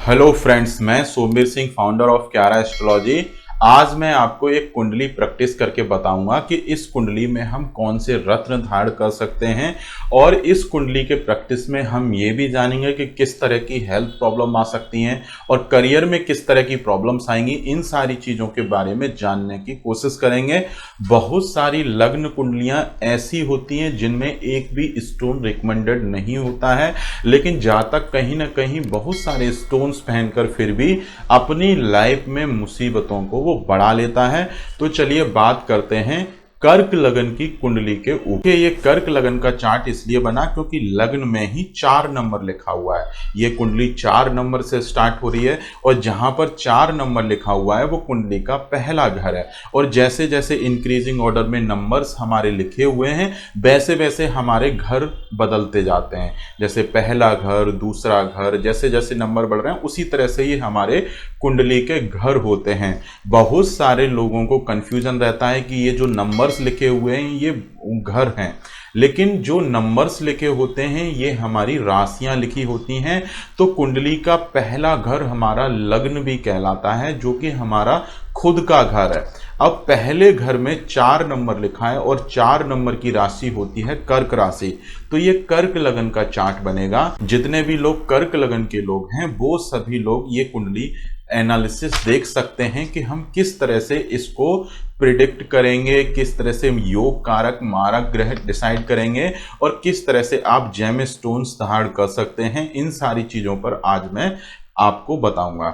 Hello friends, मैं Somvir Singh, founder of Kyara astrology. आज मैं आपको एक कुंडली प्रैक्टिस करके बताऊंगा कि इस कुंडली में हम कौन से रत्न धारण कर सकते हैं और इस कुंडली के प्रैक्टिस में हम ये भी जानेंगे कि किस तरह की हेल्थ प्रॉब्लम आ सकती हैं और करियर में किस तरह की प्रॉब्लम्स आएंगी। इन सारी चीज़ों के बारे में जानने की कोशिश करेंगे। बहुत सारी लग्न कुंडलियां ऐसी होती हैं जिनमें एक भी स्टोन रिकमेंडेड नहीं होता है, लेकिन जातक कहीं ना कहीं बहुत सारे स्टोन्स पहनकर फिर भी अपनी लाइफ में मुसीबतों को वो बढ़ा लेता है। तो चलिए बात करते हैं कर्क लगन की कुंडली के ऊपर। ये कर्क लगन का चार्ट इसलिए बना क्योंकि लग्न में ही 4 नंबर लिखा हुआ है। ये कुंडली 4 नंबर से स्टार्ट हो रही है और जहां पर 4 नंबर लिखा हुआ है वो कुंडली का पहला घर है। और जैसे जैसे इंक्रीजिंग ऑर्डर में नंबर्स हमारे लिखे हुए हैं वैसे वैसे हमारे घर बदलते जाते हैं। जैसे पहला घर, दूसरा घर, जैसे जैसे नंबर बढ़ रहे हैं उसी तरह से ही हमारे कुंडली के घर होते हैं। बहुत सारे लोगों को कंफ्यूजन रहता है कि ये जो नंबर्स लिखे हुए हैं ये घर हैं, लेकिन जो नंबर्स लिखे होते हैं ये हमारी राशियां लिखी होती हैं। तो कुंडली का पहला घर हमारा लग्न भी कहलाता है, जो कि हमारा खुद का घर है। अब पहले घर में 4 नंबर लिखा है और 4 नंबर की राशि होती है कर्क राशि। तो ये कर्क लगन का चार्ट बनेगा। जितने भी लोग कर्क लगन के लोग हैं वो सभी लोग ये कुंडली एनालिसिस देख सकते हैं कि हम किस तरह से इसको प्रिडिक्ट करेंगे, किस तरह से योग कारक मारक ग्रह डिसाइड करेंगे और किस तरह से आप जेम स्टोन्स धारण कर सकते हैं। इन सारी चीजों पर आज मैं आपको बताऊंगा।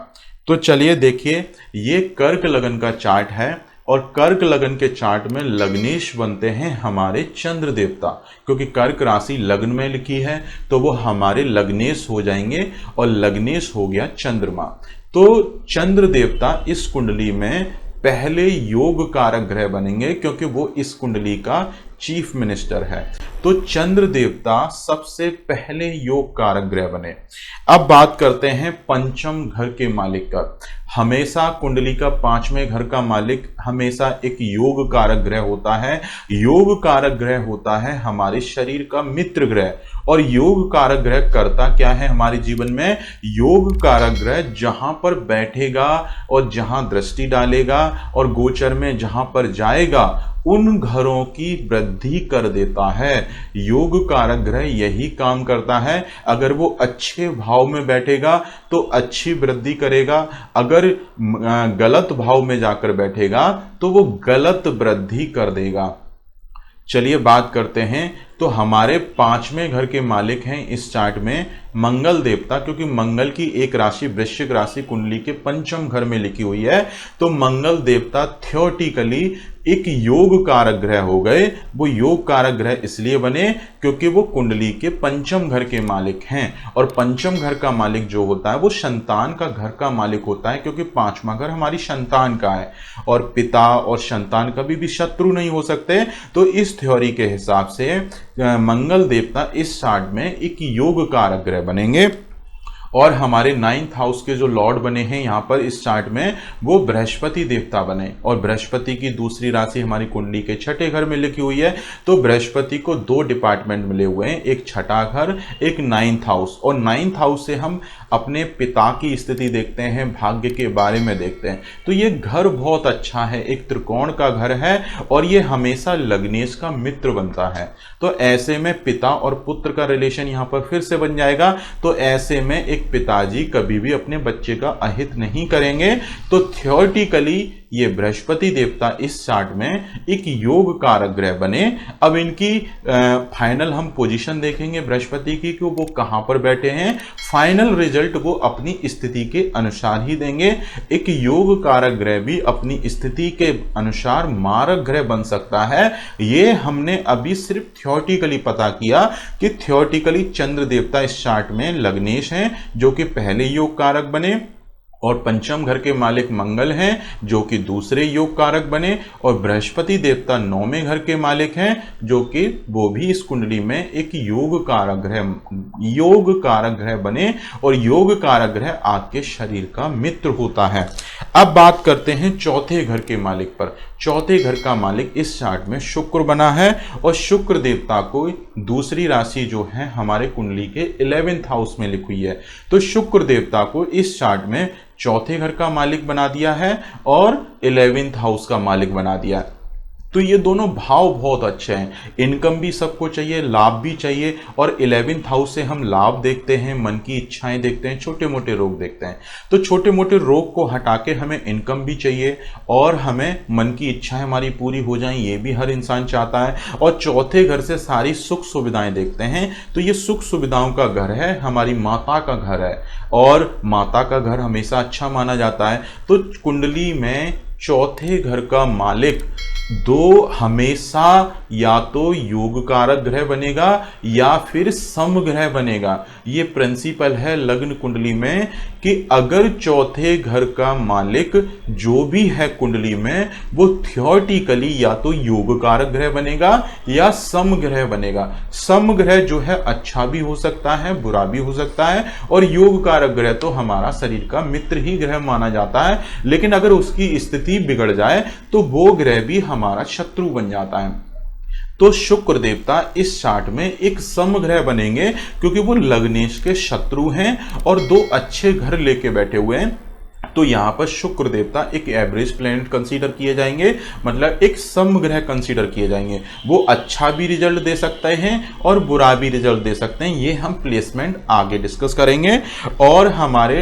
तो चलिए देखिए, ये कर्क लगन का चार्ट है और कर्क लगन के चार्ट में लग्नेश बनते हैं हमारे चंद्र देवता। क्योंकि कर्क राशि लग्न में लिखी है तो वो हमारे लग्नेश हो जाएंगे और लग्नेश हो गया चंद्रमा। तो चंद्र देवता इस कुंडली में पहले योग कारक ग्रह बनेंगे क्योंकि वो इस कुंडली का चीफ मिनिस्टर है। तो चंद्र देवता सबसे पहले योग कारक ग्रह बने। अब बात करते हैं पंचम घर के मालिक का। हमेशा कुंडली का 5वें घर का मालिक हमेशा एक योग कारक ग्रह होता है। योग कारक ग्रह होता है हमारे शरीर का मित्र ग्रह। और योग कारक ग्रह करता क्या है हमारे जीवन में? योग कारक ग्रह जहां पर बैठेगा और जहां दृष्टि डालेगा और गोचर में जहां पर जाएगा उन घरों की वृद्धि कर देता है। योग कारक ग्रह यही काम करता है। अगर वो अच्छे भाव में बैठेगा तो अच्छी वृद्धि करेगा, अगर गलत भाव में जाकर बैठेगा तो वो गलत वृद्धि कर देगा। चलिए बात करते हैं। तो हमारे 5वें घर के मालिक हैं इस चार्ट में मंगल देवता, क्योंकि मंगल की एक राशि वृश्चिक राशि कुंडली के 5म घर में लिखी हुई है। तो मंगल देवता थ्योरेटिकली एक योग कारक ग्रह हो गए। वो योग कारक ग्रह इसलिए बने क्योंकि वो कुंडली के 5म घर के मालिक हैं। और 5म घर का मालिक जो होता है वो संतान का घर का मालिक होता है, क्योंकि 5वां घर हमारी संतान का है और पिता और संतान कभी भी शत्रु नहीं हो सकते। तो इस थ्योरी के हिसाब से मंगल देवता इस चार्ट में एक योग कारक ग्रह बनेंगे। और हमारे 9th हाउस के जो लॉर्ड बने हैं यहाँ पर इस चार्ट में वो बृहस्पति देवता बने। और बृहस्पति की दूसरी राशि हमारी कुंडली के 6ठे घर में लिखी हुई है। तो बृहस्पति को 2 डिपार्टमेंट मिले हुए हैं, एक 6ठा घर, एक 9th हाउस। और 9th हाउस से हम अपने पिता की स्थिति देखते हैं, भाग्य के बारे में देखते हैं। तो ये घर बहुत अच्छा है, एक त्रिकोण का घर है और ये हमेशा लग्नेश का मित्र बनता है। तो ऐसे में पिता और पुत्र का रिलेशन यहाँ पर फिर से बन जाएगा। तो ऐसे में एक पिताजी कभी भी अपने बच्चे का अहित नहीं करेंगे। तो थ्योरेटिकली ये बृहस्पति देवता इस चार्ट में एक योग कारक ग्रह बने। अब इनकी फाइनल हम पोजीशन देखेंगे बृहस्पति की कि वो कहां पर बैठे हैं। फाइनल रिजल्ट वो अपनी स्थिति के अनुसार ही देंगे। एक योग कारक ग्रह भी अपनी स्थिति के अनुसार मारक ग्रह बन सकता है। ये हमने अभी सिर्फ थ्योरेटिकली पता किया कि थ्योरेटिकली चंद्र देवता इस चार्ट में लग्नेश हैं जो कि पहले योग कारक बने और पंचम घर के मालिक मंगल हैं जो कि दूसरे योग कारक बने, और बृहस्पति देवता 9वें घर के मालिक हैं जो कि वो भी इस कुंडली में एक योग कारक ग्रह बने, और योग कारक ग्रह आपके शरीर का मित्र होता है। अब बात करते हैं चौथे घर के मालिक पर। चौथे घर का मालिक इस चार्ट में शुक्र बना है, और शुक्र देवता को दूसरी राशि जो है हमारे कुंडली के 11th हाउस में लिखी हुई है। तो शुक्र देवता को इस चार्ट में चौथे घर का मालिक बना दिया है और 11th हाउस का मालिक बना दिया है। तो ये दोनों भाव बहुत अच्छे हैं। इनकम भी सबको चाहिए, लाभ भी चाहिए, और 11th हाउस से हम लाभ देखते हैं, मन की इच्छाएं देखते हैं, छोटे मोटे रोग देखते हैं। तो छोटे मोटे रोग को हटा के हमें इनकम भी चाहिए और हमें मन की इच्छाएं हमारी पूरी हो जाएं, ये भी हर इंसान चाहता है। और चौथे घर से सारी सुख सुविधाएं देखते हैं। तो ये सुख सुविधाओं का घर है, हमारी माता का घर है, और माता का घर हमेशा अच्छा माना जाता है। तो कुंडली में चौथे घर का मालिक दो हमेशा या तो योग कारक ग्रह बनेगा या फिर सम ग्रह बनेगा। ये प्रिंसिपल है लग्न कुंडली में कि अगर चौथे घर का मालिक जो भी है कुंडली में वो थियोरेटिकली या तो योग कारक ग्रह बनेगा या सम ग्रह बनेगा। सम ग्रह जो है अच्छा भी हो सकता है, बुरा भी हो सकता है, और योग कारक ग्रह तो हमारा शरीर का मित्र ही ग्रह माना जाता है। लेकिन अगर उसकी स्थिति बिगड़ जाए तो वो ग्रह भी हमारा शत्रु बन जाता है। तो शुक्र देवता इस चार्ट में एक समग्रह बनेंगे क्योंकि वो लग्नेश के शत्रु हैं और दो अच्छे घर लेके बैठे हुए हैं। तो यहां पर शुक्र देवता एक एवरेज प्लैनेट कंसीडर किए जाएंगे, मतलब एक समग्रह कंसीडर किए जाएंगे। वो अच्छा भी रिजल्ट दे सकते हैं और बुरा भी रिजल्ट दे सकते हैं। ये हम प्लेसमेंट आगे डिस्कस करेंगे। और हमारे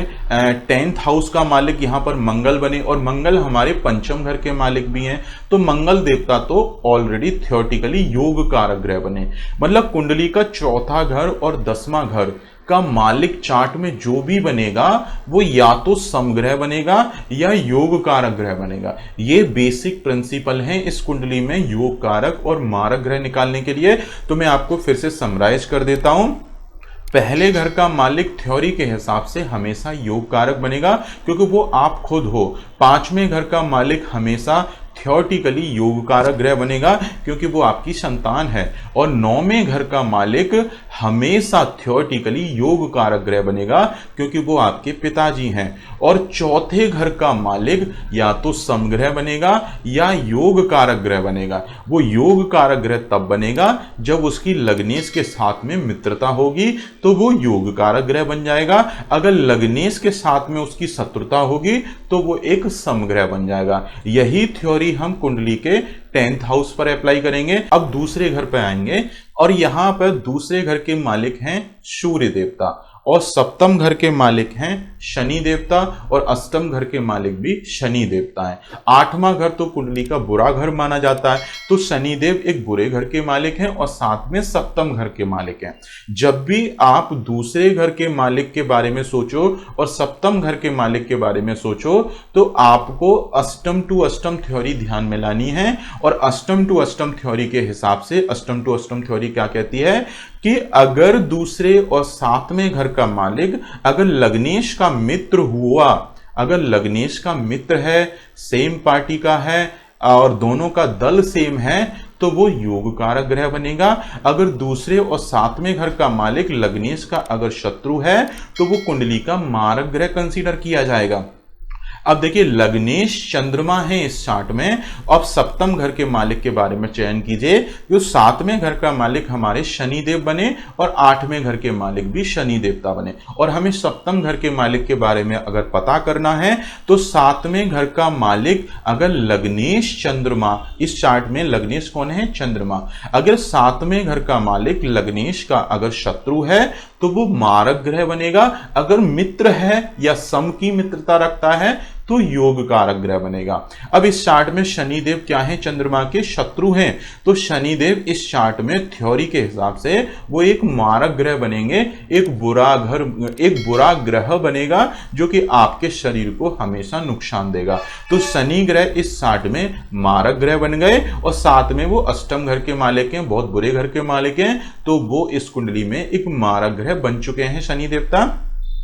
10th हाउस का मालिक यहां पर मंगल बने, और मंगल हमारे पंचम घर के मालिक भी हैं। तो मंगल देवता तो ऑलरेडी थियोरेटिकली योग कारक ग्रह बने, मतलब कुंडली का चौथा घर और 10वां घर का मालिक चार्ट में जो भी बनेगा वो या तो समग्रह बनेगा या योग कारक ग्रह बनेगा। ये बेसिक प्रिंसिपल है इस कुंडली में योग कारक और मारक ग्रह निकालने के लिए। तो मैं आपको फिर से समराइज कर देता हूं। पहले घर का मालिक थ्योरी के हिसाब से हमेशा योग कारक बनेगा क्योंकि वो आप खुद हो। 5वें घर का मालिक हमेशा थियोरेटिकली योग कारक ग्रह बनेगा क्योंकि वो आपकी संतान है। और 9वें घर का मालिक हमेशा थियोरेटिकली योग कारक ग्रह बनेगा क्योंकि वो आपके पिताजी हैं। और चौथे घर का मालिक या तो समग्रह बनेगा या योग कारक ग्रह बनेगा। वो योग कारक ग्रह तब बनेगा जब उसकी लग्नेश के साथ में मित्रता होगी तो वो योग कारक ग्रह बन जाएगा। अगर लग्नेश के साथ में उसकी शत्रुता होगी तो वो एक समग्रह बन जाएगा। यही थ्योरी हम कुंडली के 10th हाउस पर अप्लाई करेंगे। अब दूसरे घर पर आएंगे और यहां पर दूसरे घर के मालिक हैं सूर्य देवता, और सप्तम घर के मालिक हैं शनि देवता, और अष्टम घर के मालिक भी शनि देवता हैं। 8वां घर तो कुंडली का बुरा घर माना जाता है, तो शनि देव एक बुरे घर के मालिक हैं और साथ में सप्तम घर के मालिक हैं। जब भी आप दूसरे घर के मालिक के बारे में सोचो और सप्तम घर के मालिक के बारे में सोचो तो आपको अष्टम टू अष्टम थ्योरी ध्यान में लानी है। और अष्टम टू अष्टम थ्योरी के हिसाब से अष्टम टू अष्टम थ्योरी क्या कहती है कि अगर दूसरे और 7वें घर का मालिक अगर लग्नेश का मित्र हुआ, अगर लग्नेश का मित्र है, सेम पार्टी का है और दोनों का दल सेम है तो वो योग कारक ग्रह बनेगा। अगर दूसरे और 7वें घर का मालिक लग्नेश का अगर शत्रु है तो वो कुंडली का मारक ग्रह कंसीडर किया जाएगा। अब देखिए लग्नेश चंद्रमा है इस चार्ट में। अब सप्तम घर के मालिक के बारे में चयन कीजिए। जो 7वें घर का मालिक हमारे शनि देव बने और 8वें घर के मालिक भी शनि देवता बने। और हमें सप्तम घर के मालिक के बारे में अगर पता करना है तो 7वें घर का मालिक अगर लग्नेश चंद्रमा, इस चार्ट में लग्नेश कौन है? चंद्रमा। अगर 7वें घर का मालिक लग्नेश का अगर शत्रु है तो वो मारक ग्रह बनेगा। अगर मित्र है या सम की मित्रता रखता है तो योग कारक ग्रह बनेगा। अब इस चार्ट में शनिदेव क्या है? चंद्रमा के शत्रु हैं। तो शनिदेव इस चार्ट में थ्योरी के हिसाब से वो एक मारक ग्रह बनेंगे, एक बुरा ग्रह बनेगा जो कि आपके शरीर को हमेशा नुकसान देगा। तो शनि ग्रह इस चार्ट में मारक ग्रह बन गए और साथ में वो अष्टम घर के मालिक हैं, बहुत बुरे घर के मालिक हैं। तो वो इस कुंडली में एक मारक ग्रह बन चुके हैं शनि देवता।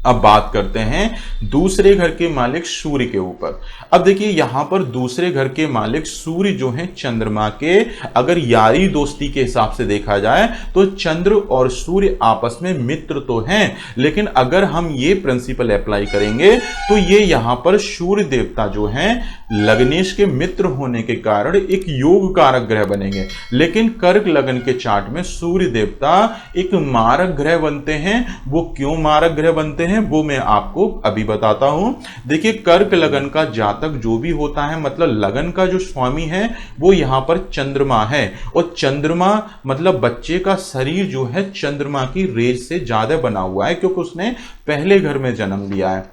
अब बात करते हैं दूसरे घर के मालिक सूर्य के ऊपर। अब देखिए यहां पर दूसरे घर के मालिक सूर्य जो है चंद्रमा के, अगर यारी दोस्ती के हिसाब से देखा जाए तो चंद्र और सूर्य आपस में मित्र तो हैं, लेकिन अगर हम ये प्रिंसिपल अप्लाई करेंगे तो ये यहां पर सूर्य देवता जो हैं लग्नेश के मित्र होने के कारण एक योग कारक ग्रह बनेंगे। लेकिन कर्क लगन के चार्ट में सूर्य देवता एक मारक ग्रह बनते हैं। वो क्यों मारक ग्रह बनते हैं वो मैं आपको अभी बताता हूं। देखिए कर्क लगन का जातक जो भी होता है, मतलब लगन का जो स्वामी है वो यहां पर चंद्रमा है, और चंद्रमा मतलब बच्चे का शरीर जो है चंद्रमा की रेज से ज्यादा बना हुआ है, क्योंकि उसने पहले घर में जन्म लिया है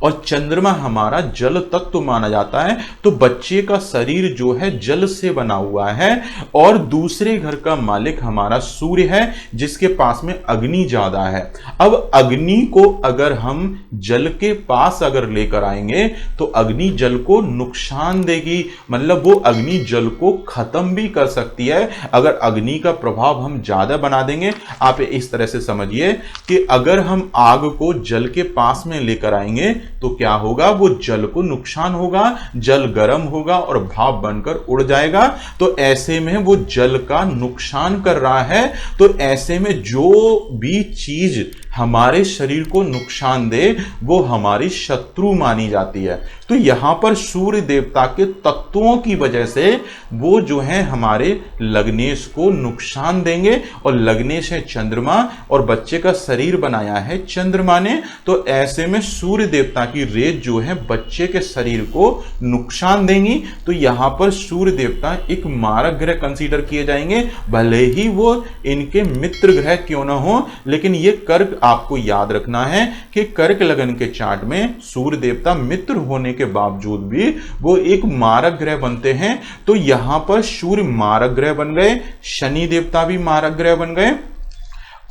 और चंद्रमा हमारा जल तत्व माना जाता है। तो बच्चे का शरीर जो है जल से बना हुआ है, और दूसरे घर का मालिक हमारा सूर्य है जिसके पास में अग्नि ज्यादा है। अब अग्नि को अगर हम जल के पास अगर लेकर आएंगे तो अग्नि जल को नुकसान देगी, मतलब वो अग्नि जल को खत्म भी कर सकती है अगर अग्नि का प्रभाव हम ज्यादा बना देंगे। आप इस तरह से समझिए कि अगर हम आग को जल के पास में लेकर आएंगे तो क्या होगा, वो जल को नुकसान होगा, जल गर्म होगा और भाप बनकर उड़ जाएगा। तो ऐसे में वो जल का नुकसान कर रहा है। तो ऐसे में जो भी चीज हमारे शरीर को नुकसान दे वो हमारी शत्रु मानी जाती है। तो यहां पर सूर्य देवता के तत्वों की वजह से वो जो है हमारे लग्नेश को नुकसान देंगे, और लग्नेश है चंद्रमा और बच्चे का शरीर बनाया है चंद्रमा ने। तो ऐसे में सूर्य देवता की रेज जो है बच्चे के शरीर को नुकसान देंगी। तो यहां पर सूर्य देवता एक मारक ग्रह कंसीडर किए जाएंगे, भले ही वो इनके मित्र ग्रह क्यों ना हो। लेकिन ये कर्क आपको याद रखना है कि कर्क लगन के चार्ट में सूर्य देवता मित्र होने के बावजूद भी वो एक मारक ग्रह बनते हैं। तो यहां पर सूर्य मारक ग्रह बन गए, शनि देवता भी मारक ग्रह बन गए।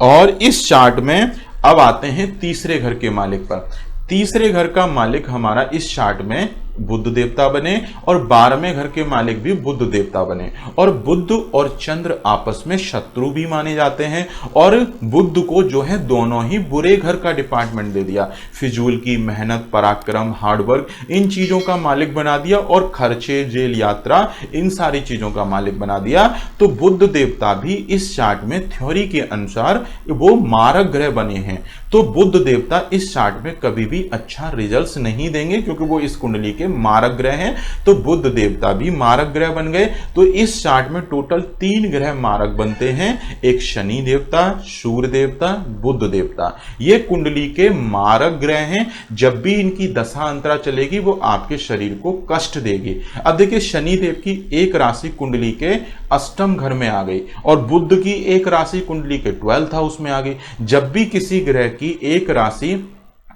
और इस चार्ट में अब आते हैं तीसरे घर के मालिक पर। तीसरे घर का मालिक हमारा इस चार्ट में बुध देवता बने, और 12वें घर के मालिक भी बुध देवता बने। और बुध और चंद्र आपस में शत्रु भी माने जाते हैं, और बुध को जो है दोनों ही बुरे घर का डिपार्टमेंट दे दिया, फिजूल की मेहनत, पराक्रम, हार्डवर्क, इन चीजों का मालिक बना दिया, और खर्चे, जेल यात्रा, इन सारी चीजों का मालिक बना दिया। तो बुध देवता भी इस चार्ट में थ्योरी के अनुसार वो मारक ग्रह बने हैं। तो बुध देवता इस चार्ट में कभी भी अच्छा रिजल्ट्स नहीं देंगे, क्योंकि वो इस कुंडली के मारक ग्रह हैं। तो बुध देवता भी मारक ग्रह बन गए। तो इस चार्ट में टोटल 3 ग्रह मारक बनते हैं, एक शनि देवता, सूर्य देवता, बुध देवता। ये कुंडली के मारक ग्रह हैं। जब भी इनकी दशा अंतरा चलेगी वो आपके शरीर को कष्ट देगी। अब देखिए शनि देव की एक राशि कुंडली के अष्टम घर में आ गई, और बुध की एक राशि कुंडली के 12th हाउस में आ गई। जब भी किसी ग्रह की एक राशि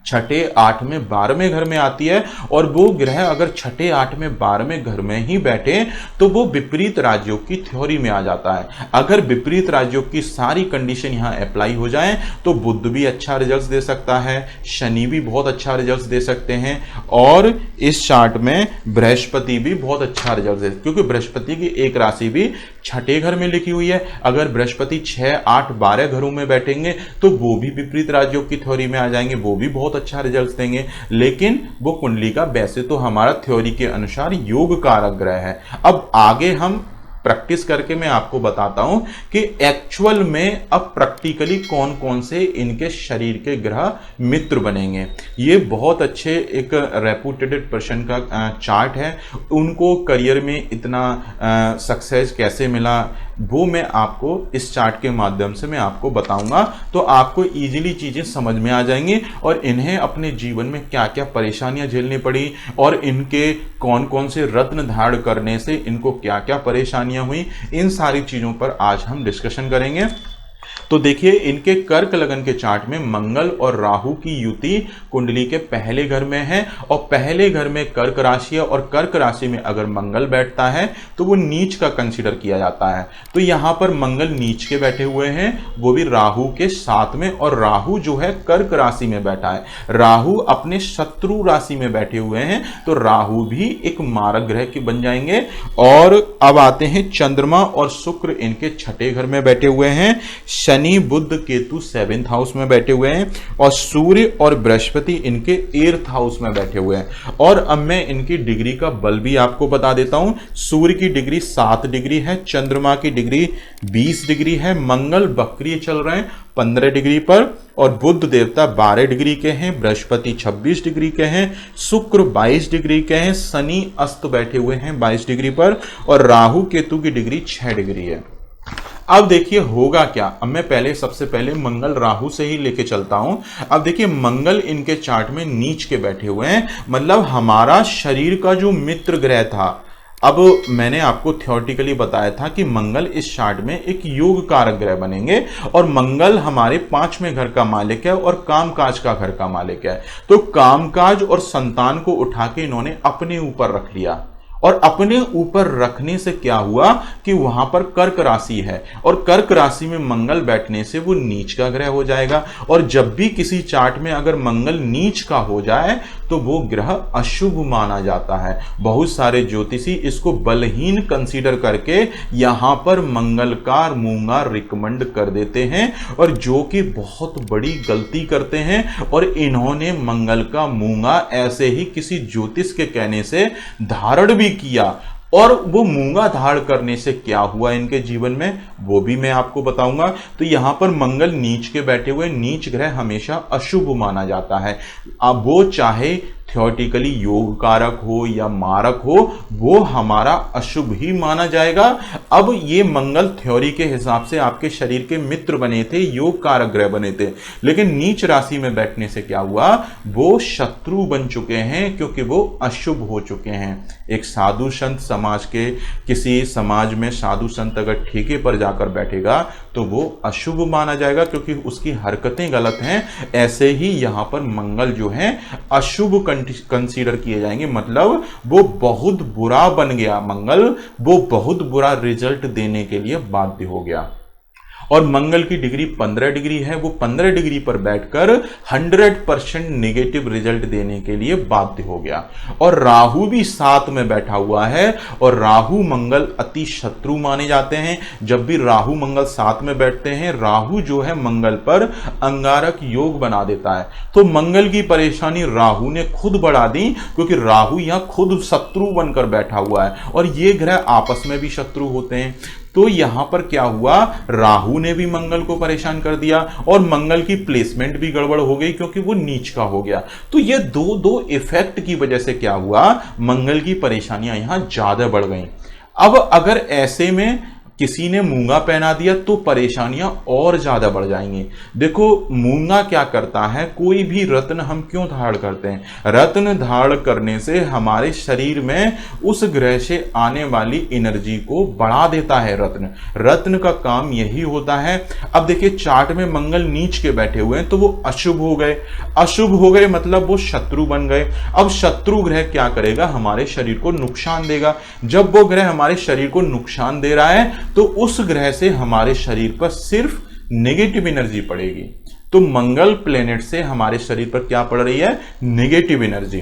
छठे, 8वें, 12वें घर में आती है, और वो ग्रह अगर छठे, 8वें, 12वें घर में ही बैठे तो वो विपरीत राजयोग की थ्योरी में आ जाता है। अगर विपरीत राजयोग की सारी कंडीशन यहां अप्लाई हो जाए तो बुध भी अच्छा रिजल्ट दे सकता है, शनि भी बहुत अच्छा रिजल्ट दे सकते हैं, और इस चार्ट में बृहस्पति भी बहुत अच्छा रिजल्ट दे, क्योंकि बृहस्पति की एक राशि भी छठे घर में लिखी हुई है। अगर बृहस्पति 6, 8, 12 घरों में बैठेंगे तो वो भी विपरीत राजयोग की थ्योरी में आ जाएंगे, वो भी बहुत अच्छा रिजल्ट देंगे। लेकिन वो कुंडली का वैसे तो हमारा थ्योरी के अनुसार योग कारक ग्रह है। अब आगे हम प्रैक्टिस करके मैं आपको बताता हूं कि एक्चुअल में अब प्रैक्टिकली कौन कौन से इनके शरीर के ग्रह मित्र बनेंगे। ये बहुत अच्छे एक रेपुटेड पर्सन का चार्ट है। उनको करियर में इतना सक्सेस कैसे मिला वो मैं आपको इस चार्ट के माध्यम से मैं आपको बताऊंगा। तो आपको इजीली चीजें समझ में आ जाएंगी, और इन्हें अपने जीवन में क्या क्या परेशानियां झेलनी पड़ी, और इनके कौन कौन से रत्न धारण करने से इनको क्या क्या परेशानियां हुई, इन सारी चीजों पर आज हम डिस्कशन करेंगे। तो देखिए इनके कर्क लगन के चार्ट में मंगल और राहु की युति कुंडली के पहले घर में है, और पहले घर में कर्क राशि है, और कर्क राशि में अगर मंगल बैठता है तो वो नीच का कंसीडर किया जाता है। तो यहां पर मंगल नीच के बैठे हुए हैं, वो भी राहु के साथ में, और राहु जो है कर्क राशि में बैठा है, राहु अपने शत्रु राशि में बैठे हुए हैं। तो राहु भी एक मारक ग्रह के बन जाएंगे। और अब आते हैं चंद्रमा और शुक्र इनके छठे घर में बैठे हुए हैं, शनि बुध केतु 7th हाउस में बैठे हुए हैं और सूर्य और बृहस्पति इनके 8th हाउस में बैठे हुए हैं। और अब मैं इनकी डिग्री का बल भी आपको बता देता हूं। सूर्य की डिग्री 7 डिग्री है, चंद्रमा की डिग्री 20 डिग्री है, मंगल वक्रीय चल रहे हैं 15 डिग्री पर, और बुध देवता 12 डिग्री के हैं, बृहस्पति 26 डिग्री के हैं, शुक्र 22 डिग्री के हैं, शनि अस्त बैठे हुए हैं 22 डिग्री पर, और राहु केतु की डिग्री 6 डिग्री है। अब देखिए होगा क्या। अब मैं सबसे पहले मंगल राहु से ही लेके चलता हूं। अब देखिए मंगल इनके चार्ट में नीच के बैठे हुए हैं, मतलब हमारा शरीर का जो मित्र ग्रह था। अब मैंने आपको थ्योरेटिकली बताया था कि मंगल इस चार्ट में एक योग कारक ग्रह बनेंगे, और मंगल हमारे 5वें घर का मालिक है और कामकाज का घर का मालिक है। तो कामकाज और संतान को उठा के इन्होंने अपने ऊपर रख लिया, और अपने ऊपर रखने से क्या हुआ कि वहां पर कर्क राशि है, और कर्क राशि में मंगल बैठने से वो नीच का ग्रह हो जाएगा। और जब भी किसी चार्ट में अगर मंगल नीच का हो जाए तो वो ग्रह अशुभ माना जाता है। बहुत सारे ज्योतिषी इसको बलहीन कंसीडर करके यहां पर मंगल का मूंगा रिकमेंड कर देते हैं, और जो कि बहुत बड़ी गलती करते हैं। और इन्होंने मंगल का मूंगा ऐसे ही किसी ज्योतिष के कहने से धारण भी किया, और वो मूंगा धारण करने से क्या हुआ इनके जीवन में वो भी मैं आपको बताऊंगा। तो यहां पर मंगल नीच के बैठे हुए, नीच ग्रह हमेशा अशुभ माना जाता है। अब वो चाहे थ्योरेटिकली योग कारक हो या मारक हो, वो हमारा अशुभ ही माना जाएगा। अब ये मंगल थ्योरी के हिसाब से आपके शरीर के मित्र बने थे, योग कारक ग्रह बने थे, लेकिन नीच राशि में बैठने से क्या हुआ, वो शत्रु बन चुके हैं, क्योंकि वो अशुभ हो चुके हैं। एक साधु संत समाज के, किसी समाज में साधु संत अगर ठेके पर जाकर बैठेगा तो वो अशुभ माना जाएगा, क्योंकि उसकी हरकतें गलत हैं। ऐसे ही यहां पर मंगल जो है अशुभ कंसीडर किए जाएंगे, मतलब वो बहुत बुरा बन गया मंगल, वो बहुत बुरा रिजल्ट देने के लिए बाध्य हो गया। और मंगल की डिग्री 15 डिग्री है, वो 15 डिग्री पर बैठकर 100% नेगेटिव रिजल्ट देने के लिए बाध्य हो गया। और राहु भी 7 में बैठा हुआ है, और राहु मंगल अति शत्रु माने जाते हैं। जब भी राहु मंगल 7 में बैठते हैं, राहु जो है मंगल पर अंगारक योग बना देता है। तो मंगल की परेशानी राहु ने खुद बढ़ा दी, क्योंकि राहु यहां खुद शत्रु बनकर बैठा हुआ है, और ये ग्रह आपस में भी शत्रु होते हैं। तो यहां पर क्या हुआ, राहु ने भी मंगल को परेशान कर दिया, और मंगल की प्लेसमेंट भी गड़बड़ हो गई, क्योंकि वो नीच का हो गया। तो ये दो इफेक्ट की वजह से क्या हुआ, मंगल की परेशानियां यहां ज्यादा बढ़ गई। अब अगर ऐसे में किसी ने मूंगा पहना दिया तो परेशानियां और ज्यादा बढ़ जाएंगी। देखो मूंगा क्या करता है, कोई भी रत्न हम क्यों धारण करते हैं, रत्न धारण करने से हमारे शरीर में उस ग्रह से आने वाली एनर्जी को बढ़ा देता है। रत्न का काम यही होता है। अब देखिए चार्ट में मंगल नीच के बैठे हुए हैं, तो वो अशुभ हो गए। अशुभ हो गए मतलब वो शत्रु बन गए। अब शत्रु ग्रह क्या करेगा, हमारे शरीर को नुकसान देगा। जब वो ग्रह हमारे शरीर को नुकसान दे रहा है तो उस ग्रह से हमारे शरीर पर सिर्फ नेगेटिव एनर्जी पड़ेगी। तो मंगल प्लेनेट से हमारे शरीर पर क्या पड़ रही है, नेगेटिव एनर्जी।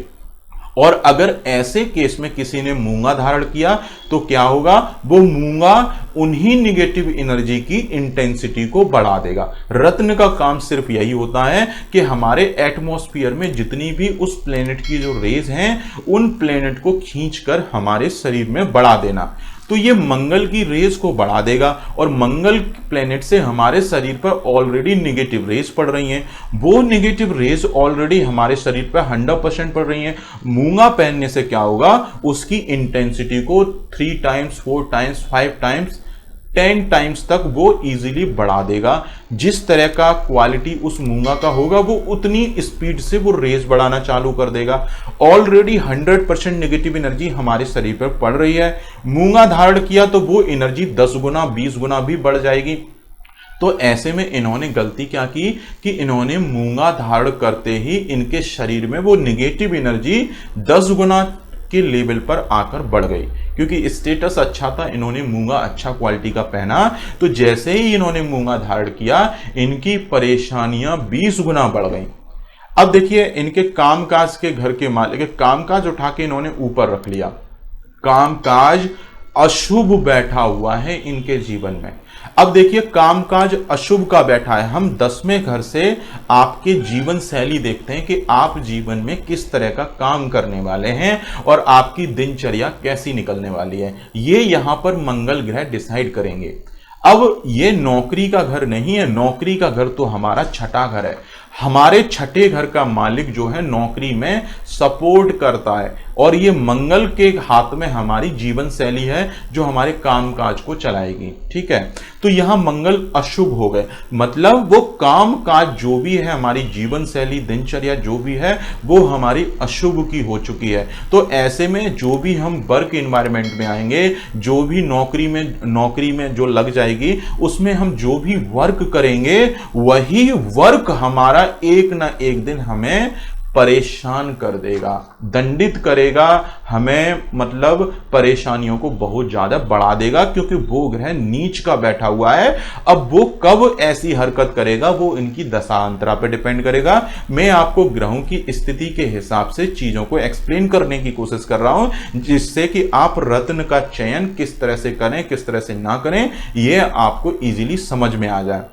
और अगर ऐसे केस में किसी ने मूंगा धारण किया तो क्या होगा, वो मूंगा उन्हीं निगेटिव एनर्जी की इंटेंसिटी को बढ़ा देगा। रत्न का काम सिर्फ यही होता है कि हमारे एटमॉस्फेयर में जितनी भी उस प्लेनेट की जो रेज हैं, उन प्लेनेट को खींचकर हमारे शरीर में बढ़ा देना। तो ये मंगल की रेज को बढ़ा देगा, और मंगल प्लेनेट से हमारे शरीर पर ऑलरेडी नेगेटिव रेज पड़ रही हैं। वो नेगेटिव रेज ऑलरेडी हमारे शरीर पर 100% पड़ रही हैं। मूंगा पहनने से क्या होगा, उसकी इंटेंसिटी को 3 टाइम्स 4 टाइम्स 5 टाइम्स 10 टाइम्स तक वो इजीली बढ़ा देगा। जिस तरह का क्वालिटी उस मूंगा का होगा, वो उतनी स्पीड से वो रेज बढ़ाना चालू कर देगा। ऑलरेडी 100% नेगेटिव एनर्जी हमारे शरीर पर पड़ रही है, मूंगा धारण किया तो वो एनर्जी 10 गुना 20 गुना भी बढ़ जाएगी। तो ऐसे में इन्होंने गलती क्या की कि इन्होंने मूंगा धारण करते ही इनके शरीर में वो नेगेटिव एनर्जी 10 गुना के लेवल पर आकर बढ़ गई। क्योंकि स्टेटस अच्छा था, इन्होंने मूंगा अच्छा क्वालिटी का पहना, तो जैसे ही इन्होंने मूंगा धारण किया, इनकी परेशानियां 20 गुना बढ़ गई। अब देखिए इनके कामकाज के घर के मालिक, कामकाज उठा के इन्होंने ऊपर रख लिया। कामकाज अशुभ बैठा हुआ है इनके जीवन में। अब देखिए कामकाज अशुभ का बैठा है। हम 10वें घर से आपके जीवन शैली देखते हैं कि आप जीवन में किस तरह का काम करने वाले हैं और आपकी दिनचर्या कैसी निकलने वाली है, ये यहां पर मंगल ग्रह डिसाइड करेंगे। अब ये नौकरी का घर नहीं है, नौकरी का घर तो हमारा छठा घर है। हमारे छठे घर का मालिक जो है नौकरी में सपोर्ट करता है और ये मंगल के हाथ में हमारी जीवन शैली है जो हमारे कामकाज को चलाएगी। ठीक है, तो यहां मंगल अशुभ हो गए, मतलब वो कामकाज जो भी है, हमारी जीवन शैली दिनचर्या जो भी है वो हमारी अशुभ की हो चुकी है। तो ऐसे में जो भी हम वर्क एनवायरनमेंट में आएंगे, जो भी नौकरी में जो लग जाएगी, उसमें हम जो भी वर्क करेंगे वही वर्क हमारा एक ना एक दिन हमें परेशान कर देगा, दंडित करेगा हमें, मतलब परेशानियों को बहुत ज्यादा बढ़ा देगा, क्योंकि वो ग्रह नीच का बैठा हुआ है। अब वो कब ऐसी हरकत करेगा वो इनकी दशांतरा पे डिपेंड करेगा। मैं आपको ग्रहों की स्थिति के हिसाब से चीजों को एक्सप्लेन करने की कोशिश कर रहा हूं, जिससे कि आप रत्न का चयन किस तरह से करें किस तरह से ना करें ये आपको इजीली समझ में आ जाए।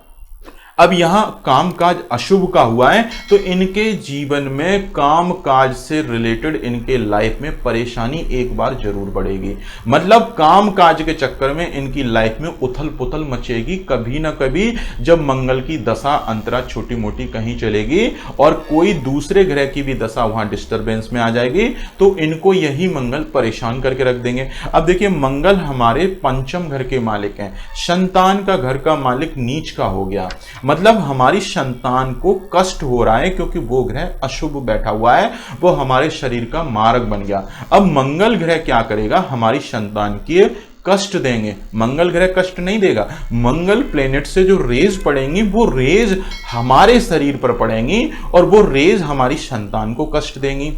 अब यहां कामकाज अशुभ का हुआ है तो इनके जीवन में कामकाज से रिलेटेड इनके लाइफ में परेशानी एक बार जरूर बढ़ेगी। मतलब कामकाज के चक्कर में इनकी लाइफ में उथल पुथल मचेगी कभी ना कभी, जब मंगल की दशा अंतरा छोटी मोटी कहीं चलेगी और कोई दूसरे ग्रह की भी दशा वहां डिस्टरबेंस में आ जाएगी तो इनको यही मंगल परेशान करके रख देंगे। अब देखिए मंगल हमारे पंचम घर के मालिक हैं, संतान का घर का मालिक नीच का हो गया, मतलब हमारी संतान को कष्ट हो रहा है क्योंकि वो ग्रह अशुभ बैठा हुआ है, वो हमारे शरीर का मारक बन गया। अब मंगल ग्रह क्या करेगा, हमारी संतान के कष्ट देंगे। मंगल ग्रह कष्ट नहीं देगा, मंगल प्लेनेट से जो रेज पड़ेंगी वो रेज हमारे शरीर पर पड़ेंगी और वो रेज हमारी संतान को कष्ट देंगी।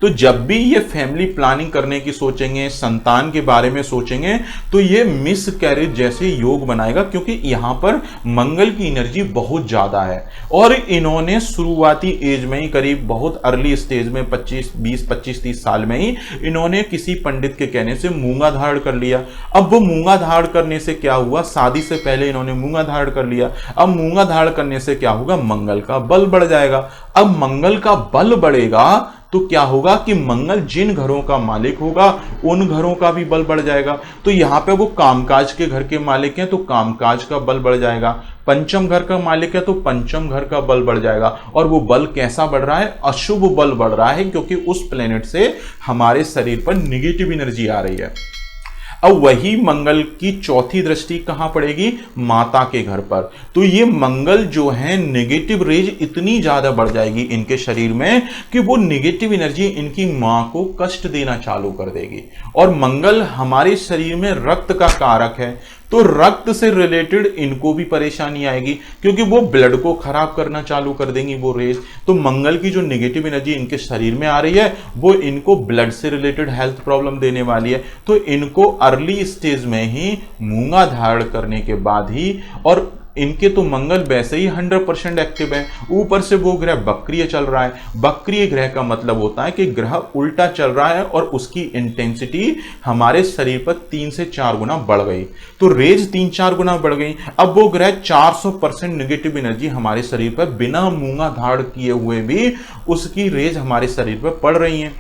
तो जब भी ये फैमिली प्लानिंग करने की सोचेंगे, संतान के बारे में सोचेंगे, तो ये मिस कैरेज जैसे योग बनाएगा, क्योंकि यहां पर मंगल की एनर्जी बहुत ज्यादा है और इन्होंने शुरुआती एज में ही, करीब बहुत अर्ली स्टेज में 25-30 साल में ही इन्होंने किसी पंडित के कहने से मूंगा धारण कर लिया। अब वो मूंगा धारण करने से क्या हुआ, शादी से पहले इन्होंने मूंगा धारण कर लिया। अब मूंगा धारण करने से क्या होगा, मंगल का बल बढ़ जाएगा। अब मंगल का बल बढ़ेगा तो क्या होगा कि मंगल जिन घरों का मालिक होगा उन घरों का भी बल बढ़ जाएगा। तो यहां पे वो कामकाज के घर के मालिक हैं तो कामकाज का बल बढ़ जाएगा, पंचम घर का मालिक है तो पंचम घर का बल बढ़ जाएगा। और वो बल कैसा बढ़ रहा है, अशुभ बल बढ़ रहा है, क्योंकि उस प्लेनेट से हमारे शरीर पर निगेटिव एनर्जी आ रही है। अब वही मंगल की चौथी दृष्टि कहां पड़ेगी, माता के घर पर। तो ये मंगल जो है नेगेटिव रेज इतनी ज्यादा बढ़ जाएगी इनके शरीर में कि वो नेगेटिव एनर्जी इनकी मां को कष्ट देना चालू कर देगी। और मंगल हमारे शरीर में रक्त का कारक है तो रक्त से रिलेटेड इनको भी परेशानी आएगी, क्योंकि वो ब्लड को खराब करना चालू कर देंगी वो रेज। तो मंगल की जो नेगेटिव एनर्जी इनके शरीर में आ रही है वो इनको ब्लड से रिलेटेड हेल्थ प्रॉब्लम देने वाली है। तो इनको अर्ली स्टेज में ही मूंगा धारण करने के बाद ही, और इनके तो मंगल वैसे ही 100% एक्टिव है, ऊपर से वो ग्रह वक्रीय चल रहा है। वक्रीय ग्रह का मतलब होता है कि ग्रह उल्टा चल रहा है और उसकी इंटेंसिटी हमारे शरीर पर 3 से 4 गुना बढ़ गई। तो रेज 3-4 गुना बढ़ गई। अब वो ग्रह 400% नेगेटिव एनर्जी हमारे शरीर पर बिना मूंगा धारण किए हुए भी उसकी रेज हमारे शरीर पर पड़ रही है।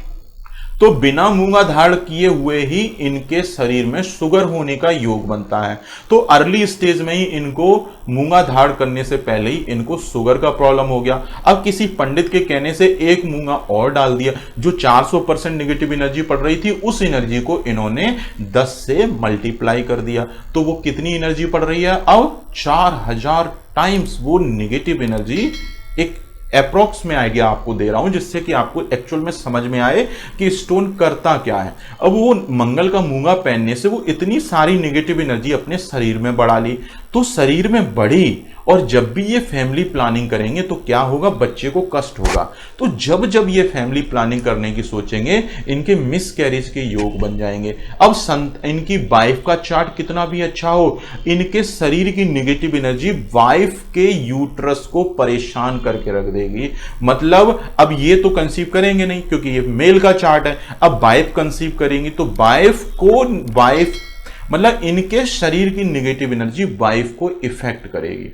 तो बिना मूंगा धारण किए हुए ही इनके शरीर में शुगर होने का योग बनता है। तो अर्ली स्टेज में ही इनको मूंगा धारण करने से पहले ही इनको शुगर का प्रॉब्लम हो गया। अब किसी पंडित के कहने से एक मूंगा और डाल दिया, जो 400% नेगेटिव एनर्जी पड़ रही थी उस एनर्जी को इन्होंने 10 से मल्टीप्लाई कर दिया। तो वो कितनी एनर्जी पड़ रही है, अब 4000 टाइम्स वो नेगेटिव एनर्जी। एक अप्रोक्स में आइडिया आपको दे रहा हूं जिससे कि आपको एक्चुअल में समझ में आए कि स्टोन करता क्या है। अब वो मंगल का मूंगा पहनने से वो इतनी सारी नेगेटिव एनर्जी अपने शरीर में बढ़ा ली, तो शरीर में बढ़ी और जब भी ये फैमिली प्लानिंग करेंगे तो क्या होगा, बच्चे को कष्ट होगा। तो जब जब ये फैमिली प्लानिंग करने की सोचेंगे, इनके मिस कैरेज के योग बन जाएंगे। अब इनकी वाइफ का चार्ट कितना भी अच्छा हो, इनके शरीर की नेगेटिव एनर्जी वाइफ के यूट्रस को परेशान करके रख देगी। मतलब अब ये तो कंसीव करेंगे नहीं क्योंकि ये मेल का चार्ट है, अब वाइफ कंसीव करेंगी तो वाइफ मतलब इनके शरीर की नेगेटिव एनर्जी वाइफ को इफेक्ट करेगी।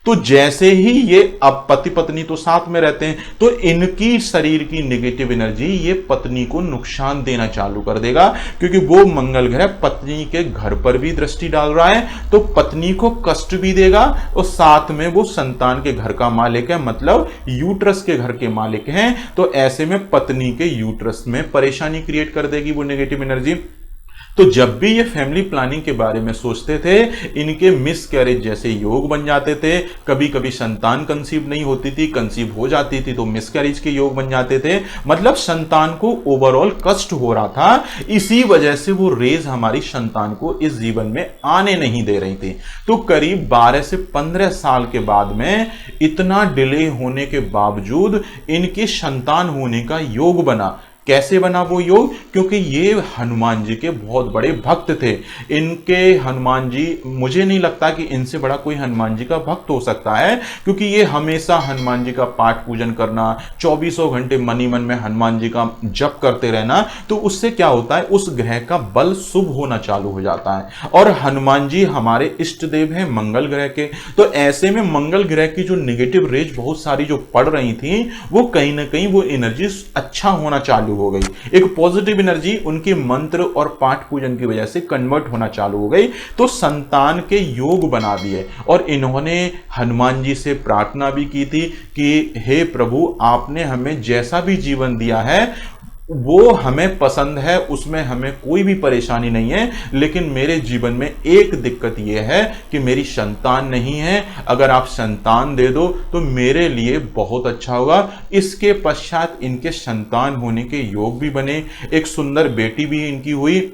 तो जैसे ही ये, अब पति पत्नी तो साथ में रहते हैं, तो इनकी शरीर की नेगेटिव एनर्जी ये पत्नी को नुकसान देना चालू कर देगा, क्योंकि वो मंगल ग्रह पत्नी के घर पर भी दृष्टि डाल रहा है, तो पत्नी को कष्ट भी देगा और साथ में वो संतान के घर का मालिक है, मतलब यूट्रस के घर के मालिक हैं। तो ऐसे में पत्नी के यूट्रस में परेशानी क्रिएट कर देगी वो नेगेटिव एनर्जी। तो जब भी ये फैमिली प्लानिंग के बारे में सोचते थे, इनके मिस कैरेज जैसे योग बन जाते थे। कभी कभी संतान कंसीव नहीं होती थी, कंसीव हो जाती थी तो मिस कैरेज के योग बन जाते थे। मतलब संतान को ओवरऑल कष्ट हो रहा था, इसी वजह से वो रेज हमारी संतान को इस जीवन में आने नहीं दे रही थी। तो करीब 12 से 15 साल के बाद में इतना डिले होने के बावजूद इनकी संतान होने का योग बना। कैसे बना वो योग? क्योंकि ये हनुमान जी के बहुत बड़े भक्त थे। इनके हनुमान जी, मुझे नहीं लगता कि इनसे बड़ा कोई हनुमान जी का भक्त हो सकता है, क्योंकि ये हमेशा हनुमान जी का पाठ पूजन करना, 24 घंटे मनी मन में हनुमान जी का जप करते रहना, तो उससे क्या होता है, उस ग्रह का बल शुभ होना चालू हो जाता है। और हनुमान जी हमारे इष्ट देव हैं मंगल ग्रह के। तो ऐसे में मंगल ग्रह की जो निगेटिव रेज बहुत सारी जो पड़ रही थी, वो कहीं ना कहीं वो एनर्जी अच्छा होना चालू हो गई। एक पॉजिटिव एनर्जी उनके मंत्र और पाठ पूजन की वजह से कन्वर्ट होना चालू हो गई। तो संतान के योग बना दिए और इन्होंने हनुमान जी से प्रार्थना भी की थी कि हे प्रभु, आपने हमें जैसा भी जीवन दिया है वो हमें पसंद है, उसमें हमें कोई भी परेशानी नहीं है, लेकिन मेरे जीवन में एक दिक्कत यह है कि मेरी संतान नहीं है। अगर आप संतान दे दो तो मेरे लिए बहुत अच्छा होगा। इसके पश्चात इनके संतान होने के योग भी बने, एक सुंदर बेटी भी इनकी हुई।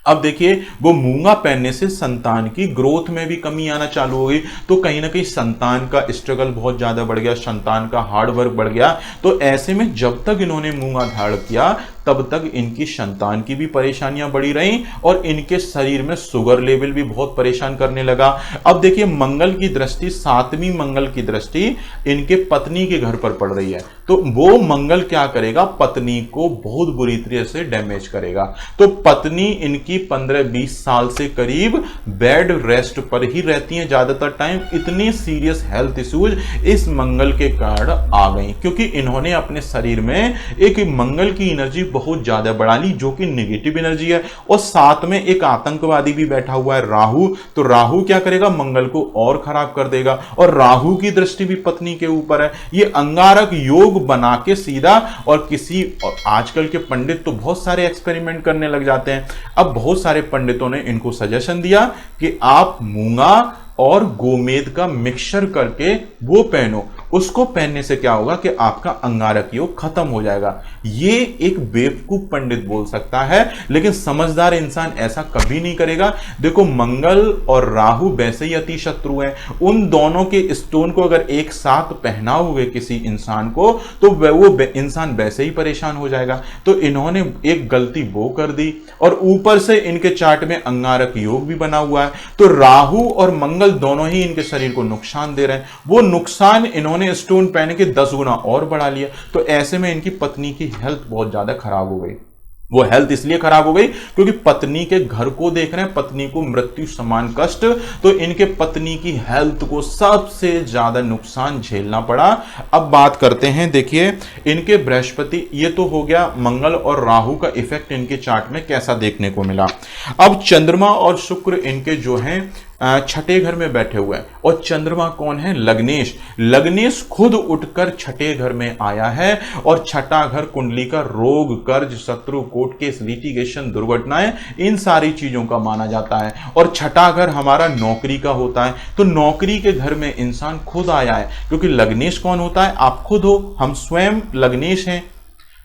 अब देखिए, वो मूंगा पहनने से संतान की ग्रोथ में भी कमी आना चालू हो गई। तो कहीं ना कहीं संतान का स्ट्रगल बहुत ज्यादा बढ़ गया, संतान का हार्ड वर्क बढ़ गया। तो ऐसे में जब तक इन्होंने मूंगा धारण किया तब तक इनकी संतान की भी परेशानियां बढ़ी रहीं और इनके शरीर में शुगर लेवल भी बहुत परेशान करने लगा। अब देखिए, मंगल की दृष्टि, 7वीं मंगल की दृष्टि इनके पत्नी के घर पर पड़ रही है। तो वो मंगल क्या करेगा, पत्नी को बहुत बुरी तरह से डैमेज करेगा। तो पत्नी इनकी 15-20 साल से करीब बेड रेस्ट पर ही रहती हैं ज्यादातर टाइम। इतनी सीरियस हेल्थ इश्यूज इस मंगल के कारण आ गई, क्योंकि इन्होंने अपने शरीर में एक मंगल की एनर्जी बहुत ज्यादा बढ़ा ली, जो कि नेगेटिव एनर्जी है। और साथ में एक आतंकवादी भी बैठा हुआ है, राहु। तो राहु क्या करेगा, मंगल को और खराब कर देगा। और राहु की दृष्टि भी पत्नी के ऊपर है। ये अंगारक योग बना के सीधा, और आजकल के पंडित तो बहुत सारे एक्सपेरिमेंट करने लग जाते हैं। अब बहुत सारे पंडितों ने इनको सजेशन दिया कि आप मूंगा और गोमेद का मिक्सचर करके वो पहनो। उसको पहनने से क्या होगा कि आपका अंगारक योग खत्म हो जाएगा। ये एक बेवकूफ पंडित बोल सकता है, लेकिन समझदार इंसान ऐसा कभी नहीं करेगा। देखो, मंगल और राहु वैसे ही अति शत्रु हैं। उन दोनों के स्टोन को अगर एक साथ पहनाओगे किसी इंसान को, तो वो इंसान वैसे ही परेशान हो जाएगा। तो इन्होंने एक गलती वो कर दी, और ऊपर से इनके चार्ट में अंगारक योग भी बना हुआ है। तो राहु और मंगल दोनों ही इनके शरीर को नुकसान दे रहे हैं। वो नुकसान इन्होंने स्टोन पहने के 10 गुना और बढ़ा लिया। तो ऐसे में इनकी पत्नी की हेल्थ बहुत ज्यादा खराब हो गई। वो हेल्थ इसलिए खराब हो गई क्योंकि पत्नी के घर को देख रहे हैं, पत्नी को मृत्यु समान कष्ट। तो इनके पत्नी की हेल्थ को सबसे ज्यादा नुकसान झेलना पड़ा। अब बात करते हैं, देखिए इनके बृहस्पति, ये तो हो गया मंगल और राहु का इफेक्ट इनके चार्ट में कैसा देखने को मिला। अब चंद्रमा और शुक्र इनके जो हैं छठे घर में बैठे हुए हैं। और चंद्रमा कौन है, लग्नेश। लग्नेश खुद उठकर छठे घर में आया है। और छठा घर कुंडली का रोग, कर्ज, शत्रु, कोर्ट केस, लिटिगेशन, दुर्घटनाएं, इन सारी चीजों का माना जाता है। और छठा घर हमारा नौकरी का होता है। तो नौकरी के घर में इंसान खुद आया है, क्योंकि लग्नेश कौन होता है, आप खुद हो, हम स्वयं लग्नेश हैं।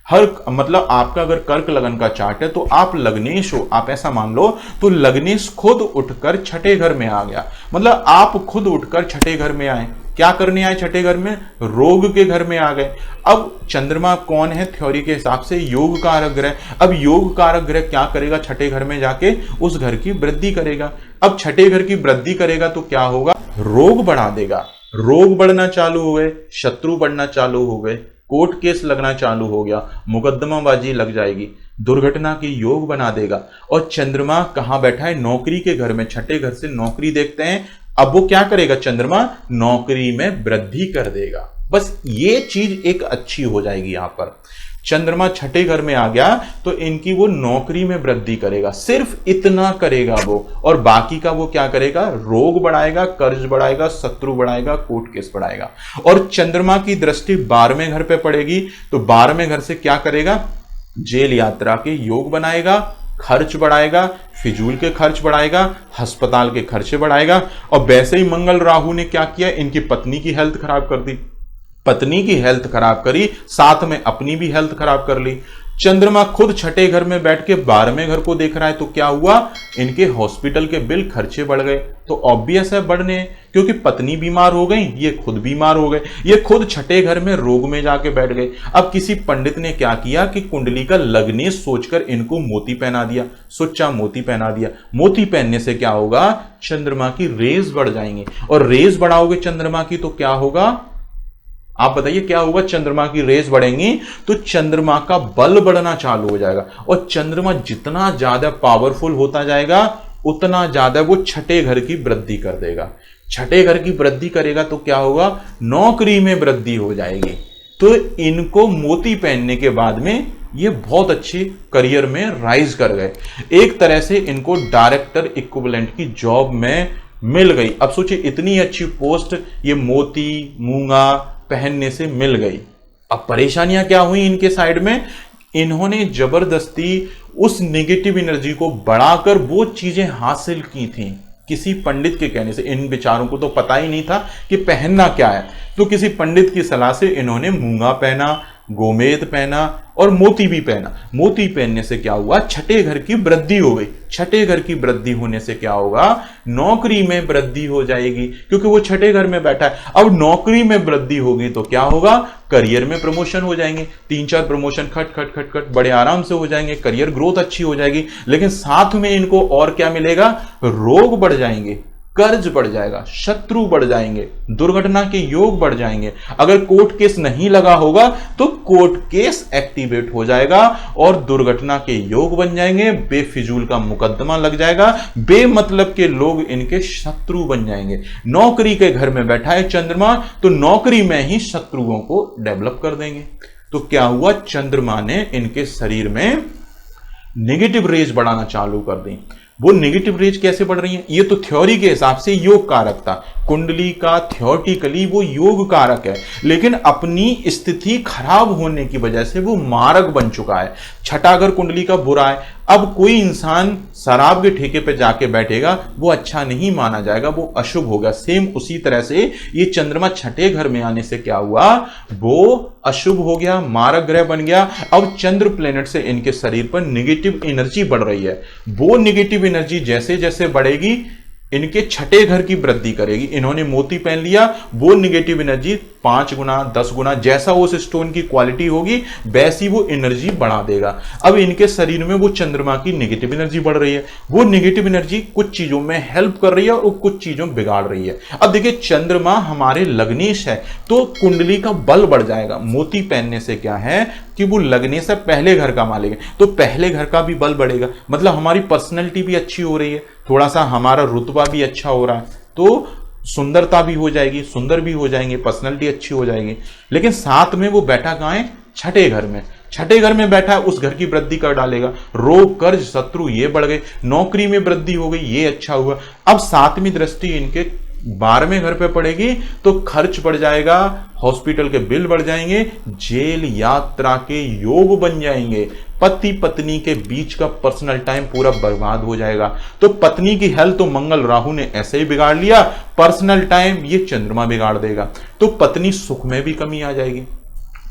हर मतलब आपका अगर कर्क लगन का चार्ट है तो आप लग्नेश हो, आप ऐसा मान लो, तो लग्नेश खुद उठकर छठे घर में आ गया, मतलब आप खुद उठकर छठे घर में आए। क्या करने आए छठे घर में? रोग के घर में आ गए। अब चंद्रमा कौन है थ्योरी के हिसाब से? योग कारक ग्रह। अब योग कारक ग्रह क्या करेगा? छठे घर में जाके उस घर की वृद्धि करेगा। अब छठे घर की वृद्धि करेगा तो क्या होगा? रोग बढ़ा देगा। रोग बढ़ना चालू हो गए, शत्रु बढ़ना चालू हो गए, कोर्ट केस लगना चालू हो गया, मुकदमाबाजी लग जाएगी, दुर्घटना के योग बना देगा। और चंद्रमा कहां बैठा है? नौकरी के घर में, छठे घर से नौकरी देखते हैं। अब वो क्या करेगा? चंद्रमा नौकरी में वृद्धि कर देगा। बस ये चीज एक अच्छी हो जाएगी। यहां पर चंद्रमा छठे घर में आ गया तो इनकी वो नौकरी में वृद्धि करेगा, सिर्फ इतना करेगा वो, और बाकी का वो क्या करेगा? रोग बढ़ाएगा, कर्ज बढ़ाएगा, शत्रु बढ़ाएगा, कोर्ट केस बढ़ाएगा। और चंद्रमा की दृष्टि 12वें घर पे पड़ेगी तो 12वें घर से क्या करेगा? जेल यात्रा के योग बनाएगा, खर्च बढ़ाएगा, फिजूल के खर्च बढ़ाएगा, अस्पताल के खर्चे बढ़ाएगा। और वैसे ही मंगल राहु ने क्या किया? इनकी पत्नी की हेल्थ खराब कर दी, पत्नी की हेल्थ खराब करी, साथ में अपनी भी हेल्थ खराब कर ली। चंद्रमा खुद छठे घर में बैठ के 12वें घर को देख रहा है तो क्या हुआ? इनके हॉस्पिटल के बिल खर्चे बढ़ गए। तो ऑब्वियस है बढ़ने, क्योंकि पत्नी बीमार हो गई, ये खुद बीमार हो गए, ये खुद छठे घर में रोग में जाके बैठ गए। अब किसी पंडित ने क्या किया कि कुंडली का लग्नेश सोचकर इनको मोती पहना दिया, सुच्चा मोती पहना दिया। मोती पहनने से क्या होगा? चंद्रमा की रेज बढ़ जाएंगे, और रेज बढ़ाओगे चंद्रमा की तो क्या होगा? आप बताइए क्या होगा? चंद्रमा की रेस बढ़ेंगी तो चंद्रमा का बल बढ़ना चालू हो जाएगा, और चंद्रमा जितना ज्यादा पावरफुल होता जाएगा उतना ज्यादा वो छठे घर की वृद्धि कर देगा। छठे घर की वृद्धि करेगा तो क्या होगा? नौकरी में वृद्धि हो जाएगी। तो इनको मोती पहनने के बाद में ये बहुत अच्छी करियर में राइज कर गए। एक तरह से इनको डायरेक्टर इक्विवेलेंट की जॉब में मिल गई। अब सोचिए इतनी अच्छी पोस्ट ये मोती मूंगा पहनने से मिल गई। अब परेशानियां क्या हुई इनके साइड में? इन्होंने जबरदस्ती उस नेगेटिव एनर्जी को बढ़ाकर वो चीजें हासिल की थी किसी पंडित के कहने से। इन बेचारों को तो पता ही नहीं था कि पहनना क्या है, तो किसी पंडित की सलाह से इन्होंने मूंगा पहना, गोमेद पहना और मोती भी पहना। मोती पहनने से क्या हुआ? छठे घर की वृद्धि हो गई। छठे घर की वृद्धि होने से क्या होगा? नौकरी में वृद्धि हो जाएगी, क्योंकि वो छठे घर में बैठा है। अब नौकरी में वृद्धि होगी तो क्या होगा? करियर में प्रमोशन हो जाएंगे, 3-4 प्रमोशन खट खट खट खट बड़े आराम से हो जाएंगे, करियर ग्रोथ अच्छी हो जाएगी। लेकिन साथ में इनको और क्या मिलेगा? रोग बढ़ जाएंगे, कर्ज बढ़ जाएगा, शत्रु बढ़ जाएंगे, दुर्घटना के योग बढ़ जाएंगे। अगर कोर्ट केस नहीं लगा होगा तो कोर्ट केस एक्टिवेट हो जाएगा और दुर्घटना के योग बन जाएंगे, बेफिजूल का मुकदमा लग जाएगा, बेमतलब के लोग इनके शत्रु बन जाएंगे। नौकरी के घर में बैठा है चंद्रमा तो नौकरी में ही शत्रुओं को डेवलप कर देंगे। तो क्या हुआ? चंद्रमा ने इनके शरीर में नेगेटिव रेज बढ़ाना चालू कर दी। वो नेगेटिव रेज कैसे बढ़ रही है? ये तो थ्योरी के हिसाब से योग कारक था, कुंडली का थ्योरेटिकली वो योग कारक है, लेकिन अपनी स्थिति खराब होने की वजह से वो मारक बन चुका है। छठा अगर कुंडली का बुरा है, अब कोई इंसान शराब के ठेके पे जाके बैठेगा वो अच्छा नहीं माना जाएगा, वो अशुभ होगा। सेम उसी तरह से ये चंद्रमा छठे घर में आने से क्या हुआ? वो अशुभ हो गया, मारक ग्रह बन गया। अब चंद्र प्लेनेट से इनके शरीर पर नेगेटिव एनर्जी बढ़ रही है। वो नेगेटिव एनर्जी जैसे जैसे बढ़ेगी इनके छठे घर की वृद्धि करेगी। इन्होंने मोती पहन लिया, वो नेगेटिव एनर्जी 5 गुना 10 गुना जैसा उस स्टोन की क्वालिटी होगी वैसी वो एनर्जी बढ़ा देगा। अब इनके शरीर में वो चंद्रमा की नेगेटिव एनर्जी बढ़ रही है, वो नेगेटिव एनर्जी कुछ चीजों में हेल्प कर रही है और कुछ चीजों बिगाड़ रही है। अब देखिए चंद्रमा हमारे लग्नेश है तो कुंडली का बल बढ़ जाएगा। मोती पहनने से क्या है कि वो लगने से पहले घर का मालिक है तो पहले घर का भी बल बढ़ेगा, मतलब हमारी पर्सनैलिटी भी अच्छी हो रही है, थोड़ा सा हमारा रुतबा भी अच्छा हो रहा है, तो सुंदरता भी हो जाएगी, सुंदर भी हो जाएंगे, पर्सनैलिटी अच्छी हो जाएगी। लेकिन साथ में वो बैठा कहाँ है? छठे घर में। छठे घर में बैठा है, उस घर की वृद्धि कर डालेगा। रोग कर्ज शत्रु ये बढ़ गए, नौकरी में वृद्धि हो गई, ये अच्छा हुआ। अब सातवीं दृष्टि इनके 12वें घर पे पड़ेगी तो खर्च बढ़ जाएगा, हॉस्पिटल के बिल बढ़ जाएंगे, जेल यात्रा के योग बन जाएंगे, पति पत्नी के बीच का पर्सनल टाइम पूरा बर्बाद हो जाएगा। तो पत्नी की हेल्थ तो मंगल राहु ने ऐसे ही बिगाड़ लिया, पर्सनल टाइम ये चंद्रमा बिगाड़ देगा, तो पत्नी सुख में भी कमी आ जाएगी।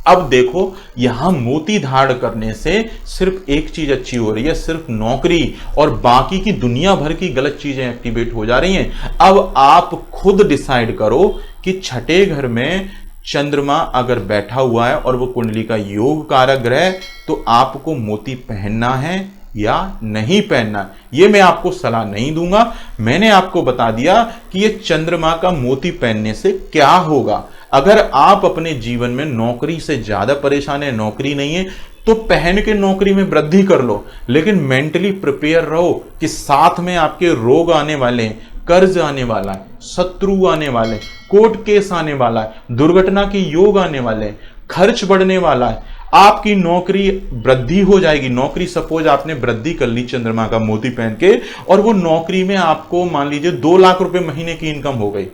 अब देखो, यहां मोती धारण करने से सिर्फ एक चीज अच्छी हो रही है, सिर्फ नौकरी, और बाकी की दुनिया भर की गलत चीजें एक्टिवेट हो जा रही हैं। अब आप खुद डिसाइड करो कि छठे घर में चंद्रमा अगर बैठा हुआ है और वो कुंडली का योग कारक ग्रह, तो आपको मोती पहनना है या नहीं पहनना। ये मैं आपको सलाह नहीं दूंगा, मैंने आपको बता दिया कि ये चंद्रमा का मोती पहनने से क्या होगा। अगर आप अपने जीवन में नौकरी से ज्यादा परेशान है, नौकरी नहीं है, तो पहन के नौकरी में वृद्धि कर लो, लेकिन मेंटली प्रिपेयर रहो कि साथ में आपके रोग आने वाले हैं, कर्ज आने वाला है, शत्रु आने वाले, कोर्ट केस आने वाला है, दुर्घटना के योग आने वाले हैं, खर्च बढ़ने वाला है, आपकी नौकरी वृद्धि हो जाएगी। नौकरी सपोज आपने वृद्धि कर ली चंद्रमा का मोती पहन के, और वो नौकरी में आपको मान लीजिए 2 लाख रुपए महीने की इनकम हो गई।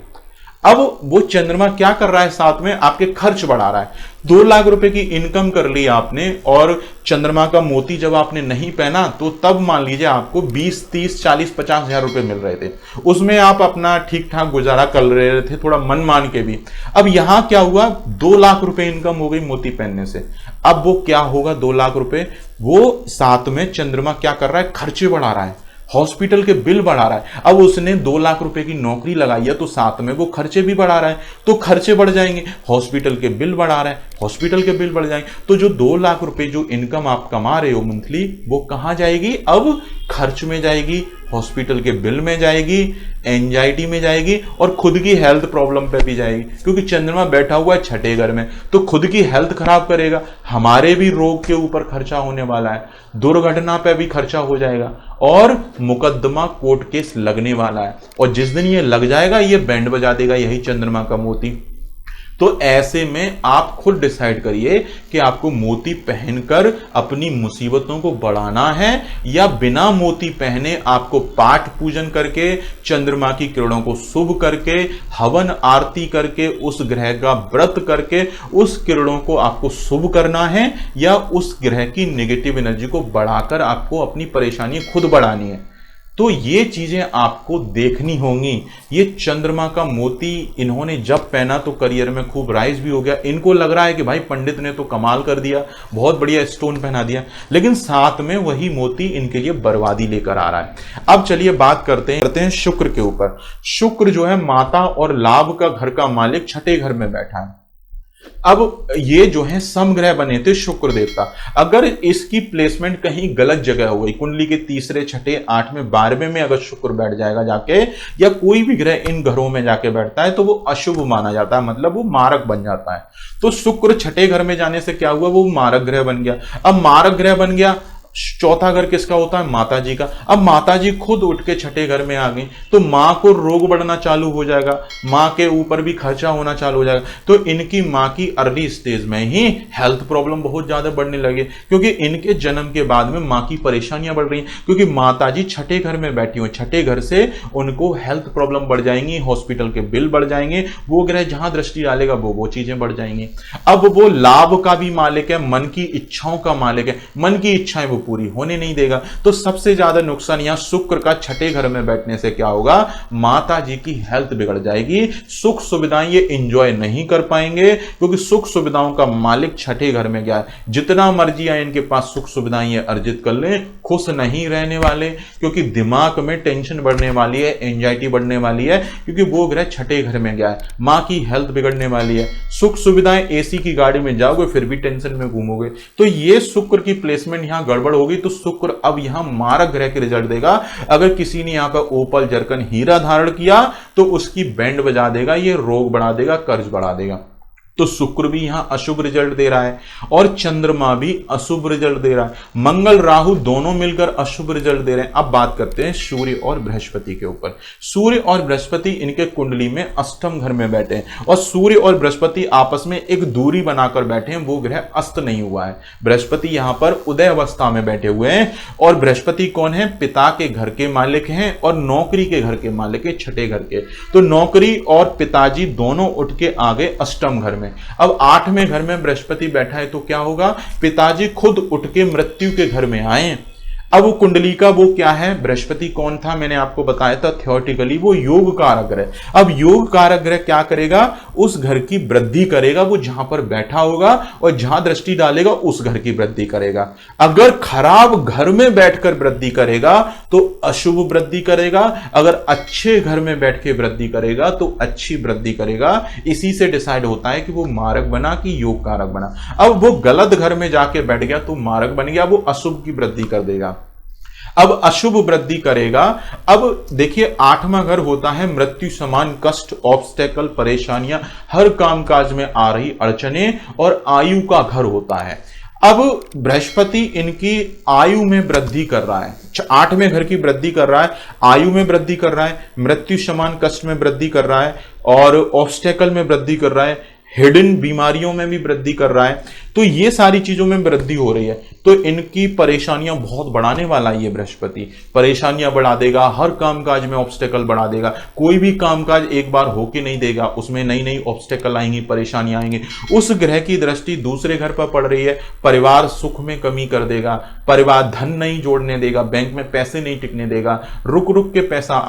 अब वो चंद्रमा क्या कर रहा है, साथ में आपके खर्च बढ़ा रहा है। 2 लाख रुपए की इनकम कर ली आपने, और चंद्रमा का मोती जब आपने नहीं पहना, तो तब मान लीजिए आपको 20, 30, 40, 50 हजार रुपए मिल रहे थे। उसमें आप अपना ठीक ठाक गुजारा कर रहे थे, थोड़ा मन मान के भी। अब यहां क्या हुआ, 2 लाख रुपए इनकम हो गई मोती पहनने से। अब वो क्या होगा, 2 लाख रुपए, वो साथ में चंद्रमा क्या कर रहा है, खर्चे बढ़ा रहा है, हॉस्पिटल के बिल बढ़ा रहा है। अब उसने 2 लाख रुपए की नौकरी लगाई है, तो साथ में वो खर्चे भी बढ़ा रहा है, तो खर्चे बढ़ जाएंगे, हॉस्पिटल के बिल बढ़ा रहा है, हॉस्पिटल के बिल बढ़ जाएंगे। तो जो 2 लाख रुपए जो इनकम आप कमा रहे हो मंथली, वो कहां जाएगी, अब खर्च में जाएगी, हॉस्पिटल के बिल में जाएगी, एंजाइटी में जाएगी, और खुद की हेल्थ प्रॉब्लम पे भी जाएगी, क्योंकि चंद्रमा बैठा हुआ है छठे घर में, तो खुद की हेल्थ खराब करेगा। हमारे भी रोग के ऊपर खर्चा होने वाला है, दुर्घटना पे भी खर्चा हो जाएगा, और मुकदमा कोर्ट केस लगने वाला है। और जिस दिन ये लग जाएगा, ये बैंड बजा देगा यही चंद्रमा का मोती। तो ऐसे में आप खुद डिसाइड करिए कि आपको मोती पहनकर अपनी मुसीबतों को बढ़ाना है, या बिना मोती पहने आपको पाठ पूजन करके, चंद्रमा की किरणों को शुभ करके, हवन आरती करके, उस ग्रह का व्रत करके उस किरणों को आपको शुभ करना है, या उस ग्रह की नेगेटिव एनर्जी को बढ़ाकर आपको अपनी परेशानी खुद बढ़ानी है। तो ये चीजें आपको देखनी होंगी। ये चंद्रमा का मोती इन्होंने जब पहना तो करियर में खूब राइज भी हो गया। इनको लग रहा है कि भाई पंडित ने तो कमाल कर दिया, बहुत बढ़िया स्टोन पहना दिया, लेकिन साथ में वही मोती इनके लिए बर्बादी लेकर आ रहा है। अब चलिए बात करते हैं शुक्र के ऊपर। शुक्र जो है माता और लाभ का घर का मालिक छठे घर में बैठा है। अब ये जो है समग्रह बने थे शुक्र देवता, अगर इसकी प्लेसमेंट कहीं गलत जगह हो गई, कुंडली के तीसरे, छठे, 8वें, 12वें में अगर शुक्र बैठ जाएगा जाके, या कोई भी ग्रह इन घरों में जाके बैठता है, तो वो अशुभ माना जाता है, मतलब वो मारक बन जाता है। तो शुक्र छठे घर में जाने से क्या हुआ, वो मारक ग्रह बन गया। अब मारक ग्रह बन गया, चौथा घर किसका होता है, माता जी का। अब माता जी खुद उठ के छठे घर में आ गई, तो मां को रोग बढ़ना चालू हो जाएगा, मां के ऊपर भी खर्चा होना चालू हो जाएगा। तो इनकी मां की अर्ली स्टेज में ही हेल्थ प्रॉब्लम बहुत ज्यादा बढ़ने लगे, क्योंकि इनके जन्म के बाद में मां की परेशानियां बढ़ रही हैं, क्योंकि माता जी छठे घर में बैठी हुई। छठे घर से उनको हेल्थ प्रॉब्लम बढ़ जाएंगी, हॉस्पिटल के बिल बढ़ जाएंगे, वो ग्रह जहां दृष्टि डालेगा वो चीजें बढ़ जाएंगी। अब वो लाभ का भी मालिक है, मन की इच्छाओं का मालिक है, मन की इच्छाएं वो पूरी होने नहीं देगा। तो सबसे ज्यादा नुकसान यहां शुक्र का छठे घर में बैठने से क्या होगा, माता जी की हेल्थ बिगड़ जाएगी, सुख सुविधाएं ये एंजॉय नहीं कर पाएंगे, क्योंकि सुख सुविधाओं का मालिक छठे घर में गया है। जितना मर्जी आए इनके पास सुख सुविधाएं ये अर्जित कर लें, खुश नहीं रहने वाले, क्योंकि दिमाग में टेंशन बढ़ने वाली है, एंजाइटी बढ़ने वाली है, क्योंकि वो ग्रह छठे घर में गया है। मां की हेल्थ बिगड़ने वाली है, सुख सुविधाएं, एसी की गाड़ी में जाओगे फिर भी टेंशन में घूमोगे। तो ये शुक्र की प्लेसमेंट यहां गड़बड़ होगी, तो शुक्र अब यहां मारक ग्रह के रिजल्ट देगा। अगर किसी ने यहां पर ओपल, जरकन, हीरा धारण किया तो उसकी बैंड बजा देगा, ये रोग बढ़ा देगा, कर्ज बढ़ा देगा। तो शुक्र भी यहां अशुभ रिजल्ट दे रहा है, और चंद्रमा भी अशुभ रिजल्ट दे रहा है। मंगल राहु दोनों मिलकर अशुभ रिजल्ट दे रहे हैं। अब बात करते हैं सूर्य और बृहस्पति के ऊपर। सूर्य और बृहस्पति इनके कुंडली में अष्टम घर में बैठे हैं, और सूर्य और बृहस्पति आपस में एक दूरी बनाकर बैठे हैं, वो ग्रह अस्त नहीं हुआ है। बृहस्पति यहां पर उदय अवस्था में बैठे हुए हैं, और बृहस्पति कौन है, पिता के घर के मालिक हैं, और नौकरी के घर के मालिक है, छठे घर के। तो नौकरी और पिताजी दोनों उठ के आ गए अष्टम घर में। अब 8वें घर में बृहस्पति बैठा है, तो क्या होगा, पिताजी खुद उठ के मृत्यु के घर में आए। अब वो कुंडली का वो क्या है, बृहस्पति कौन था, मैंने आपको बताया था थियोरेटिकली वो योग कारक ग्रह। अब योग कारक ग्रह क्या करेगा, उस घर की वृद्धि करेगा, वो जहां पर बैठा होगा और जहां दृष्टि डालेगा उस घर की वृद्धि करेगा। अगर खराब घर में बैठकर वृद्धि करेगा तो अशुभ वृद्धि करेगा, अगर अच्छे घर में बैठ के वृद्धि करेगा तो अच्छी वृद्धि करेगा। इसी से डिसाइड होता है कि वो मारक बना कि योग कारक बना। अब वो गलत घर में जाके बैठ गया तो मारक बन गया, वो अशुभ की वृद्धि कर देगा। अब अशुभ वृद्धि करेगा। अब देखिए 8वां घर होता है मृत्यु समान कष्ट, ऑब्स्टेकल, परेशानियां, हर कामकाज में आ रही अड़चने और आयु का घर होता है। अब बृहस्पति इनकी आयु में वृद्धि कर रहा है, 8वें घर की वृद्धि कर रहा है, आयु में वृद्धि कर रहा है, मृत्यु समान कष्ट में वृद्धि कर रहा है और ऑब्स्टेकल में वृद्धि कर रहा है, हिडन बीमारियों में भी वृद्धि कर रहा है। तो ये सारी चीजों में वृद्धि हो रही है, तो इनकी परेशानियां बहुत बढ़ाने वाला है। ये बृहस्पति परेशानियां बढ़ा देगा, हर कामकाज में ऑब्स्टेकल बढ़ा देगा। कोई भी कामकाज एक बार होके नहीं देगा, उसमें नई नई ऑब्स्टेकल आएंगी, परेशानियां आएंगी। उस ग्रह की दृष्टि दूसरे घर पर पड़ रही है, परिवार सुख में कमी कर देगा, परिवार धन नहीं जोड़ने देगा, बैंक में पैसे नहीं टिकने देगा, रुक रुक के पैसा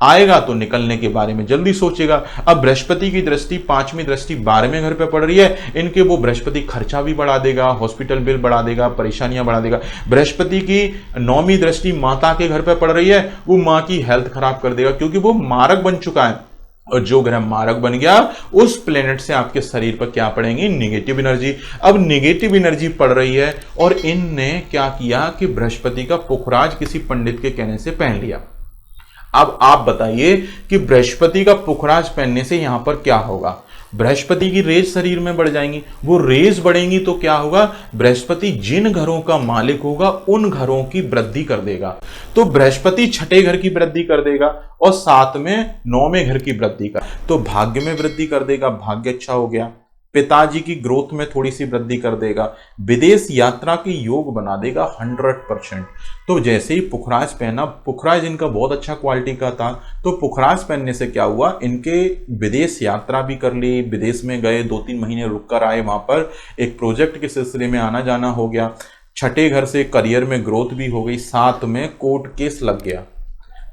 आएगा तो निकलने के बारे में जल्दी सोचेगा। अब बृहस्पति की दृष्टि 5वीं दृष्टि 12वें घर पर पड़ रही है, इनके वो बृहस्पति खर्चा भी बढ़ा देगा, हॉस्पिटल बिल बढ़ा देगा, परेशानियां बढ़ा देगा। बृहस्पति की 9वीं दृष्टि माता के घर पर पड़ रही है, वो मां की हेल्थ खराब कर देगा क्योंकि वो मारक बन चुका है। और जो ग्रह मारक बन गया उस प्लेनेट से आपके शरीर पर क्या पड़ेंगी, निगेटिव एनर्जी। अब निगेटिव एनर्जी पड़ रही है और इनने क्या किया कि बृहस्पति का पुखराज किसी पंडित के कहने से पहन लिया। अब आप बताइए कि बृहस्पति का पुखराज पहनने से यहां पर क्या होगा, बृहस्पति की रेज शरीर में बढ़ जाएंगी। वो रेज बढ़ेंगी तो क्या होगा, बृहस्पति जिन घरों का मालिक होगा उन घरों की वृद्धि कर देगा। तो बृहस्पति 6ठे घर की वृद्धि कर देगा और साथ में 9वें घर की वृद्धि कर, तो भाग्य में वृद्धि कर देगा, भाग्य अच्छा हो गया। पिताजी की ग्रोथ में थोड़ी सी वृद्धि कर देगा, विदेश यात्रा की योग बना देगा 100%। तो जैसे ही पुखराज पहना, पुखराज इनका बहुत अच्छा क्वालिटी का था, तो पुखराज पहनने से क्या हुआ, इनके विदेश यात्रा भी कर ली, विदेश में गए, 2-3 महीने रुक कर आए, वहां पर एक प्रोजेक्ट के सिलसिले में आना जाना हो गया। 6ठे घर से करियर में ग्रोथ भी हो गई, साथ में कोर्ट केस लग गया।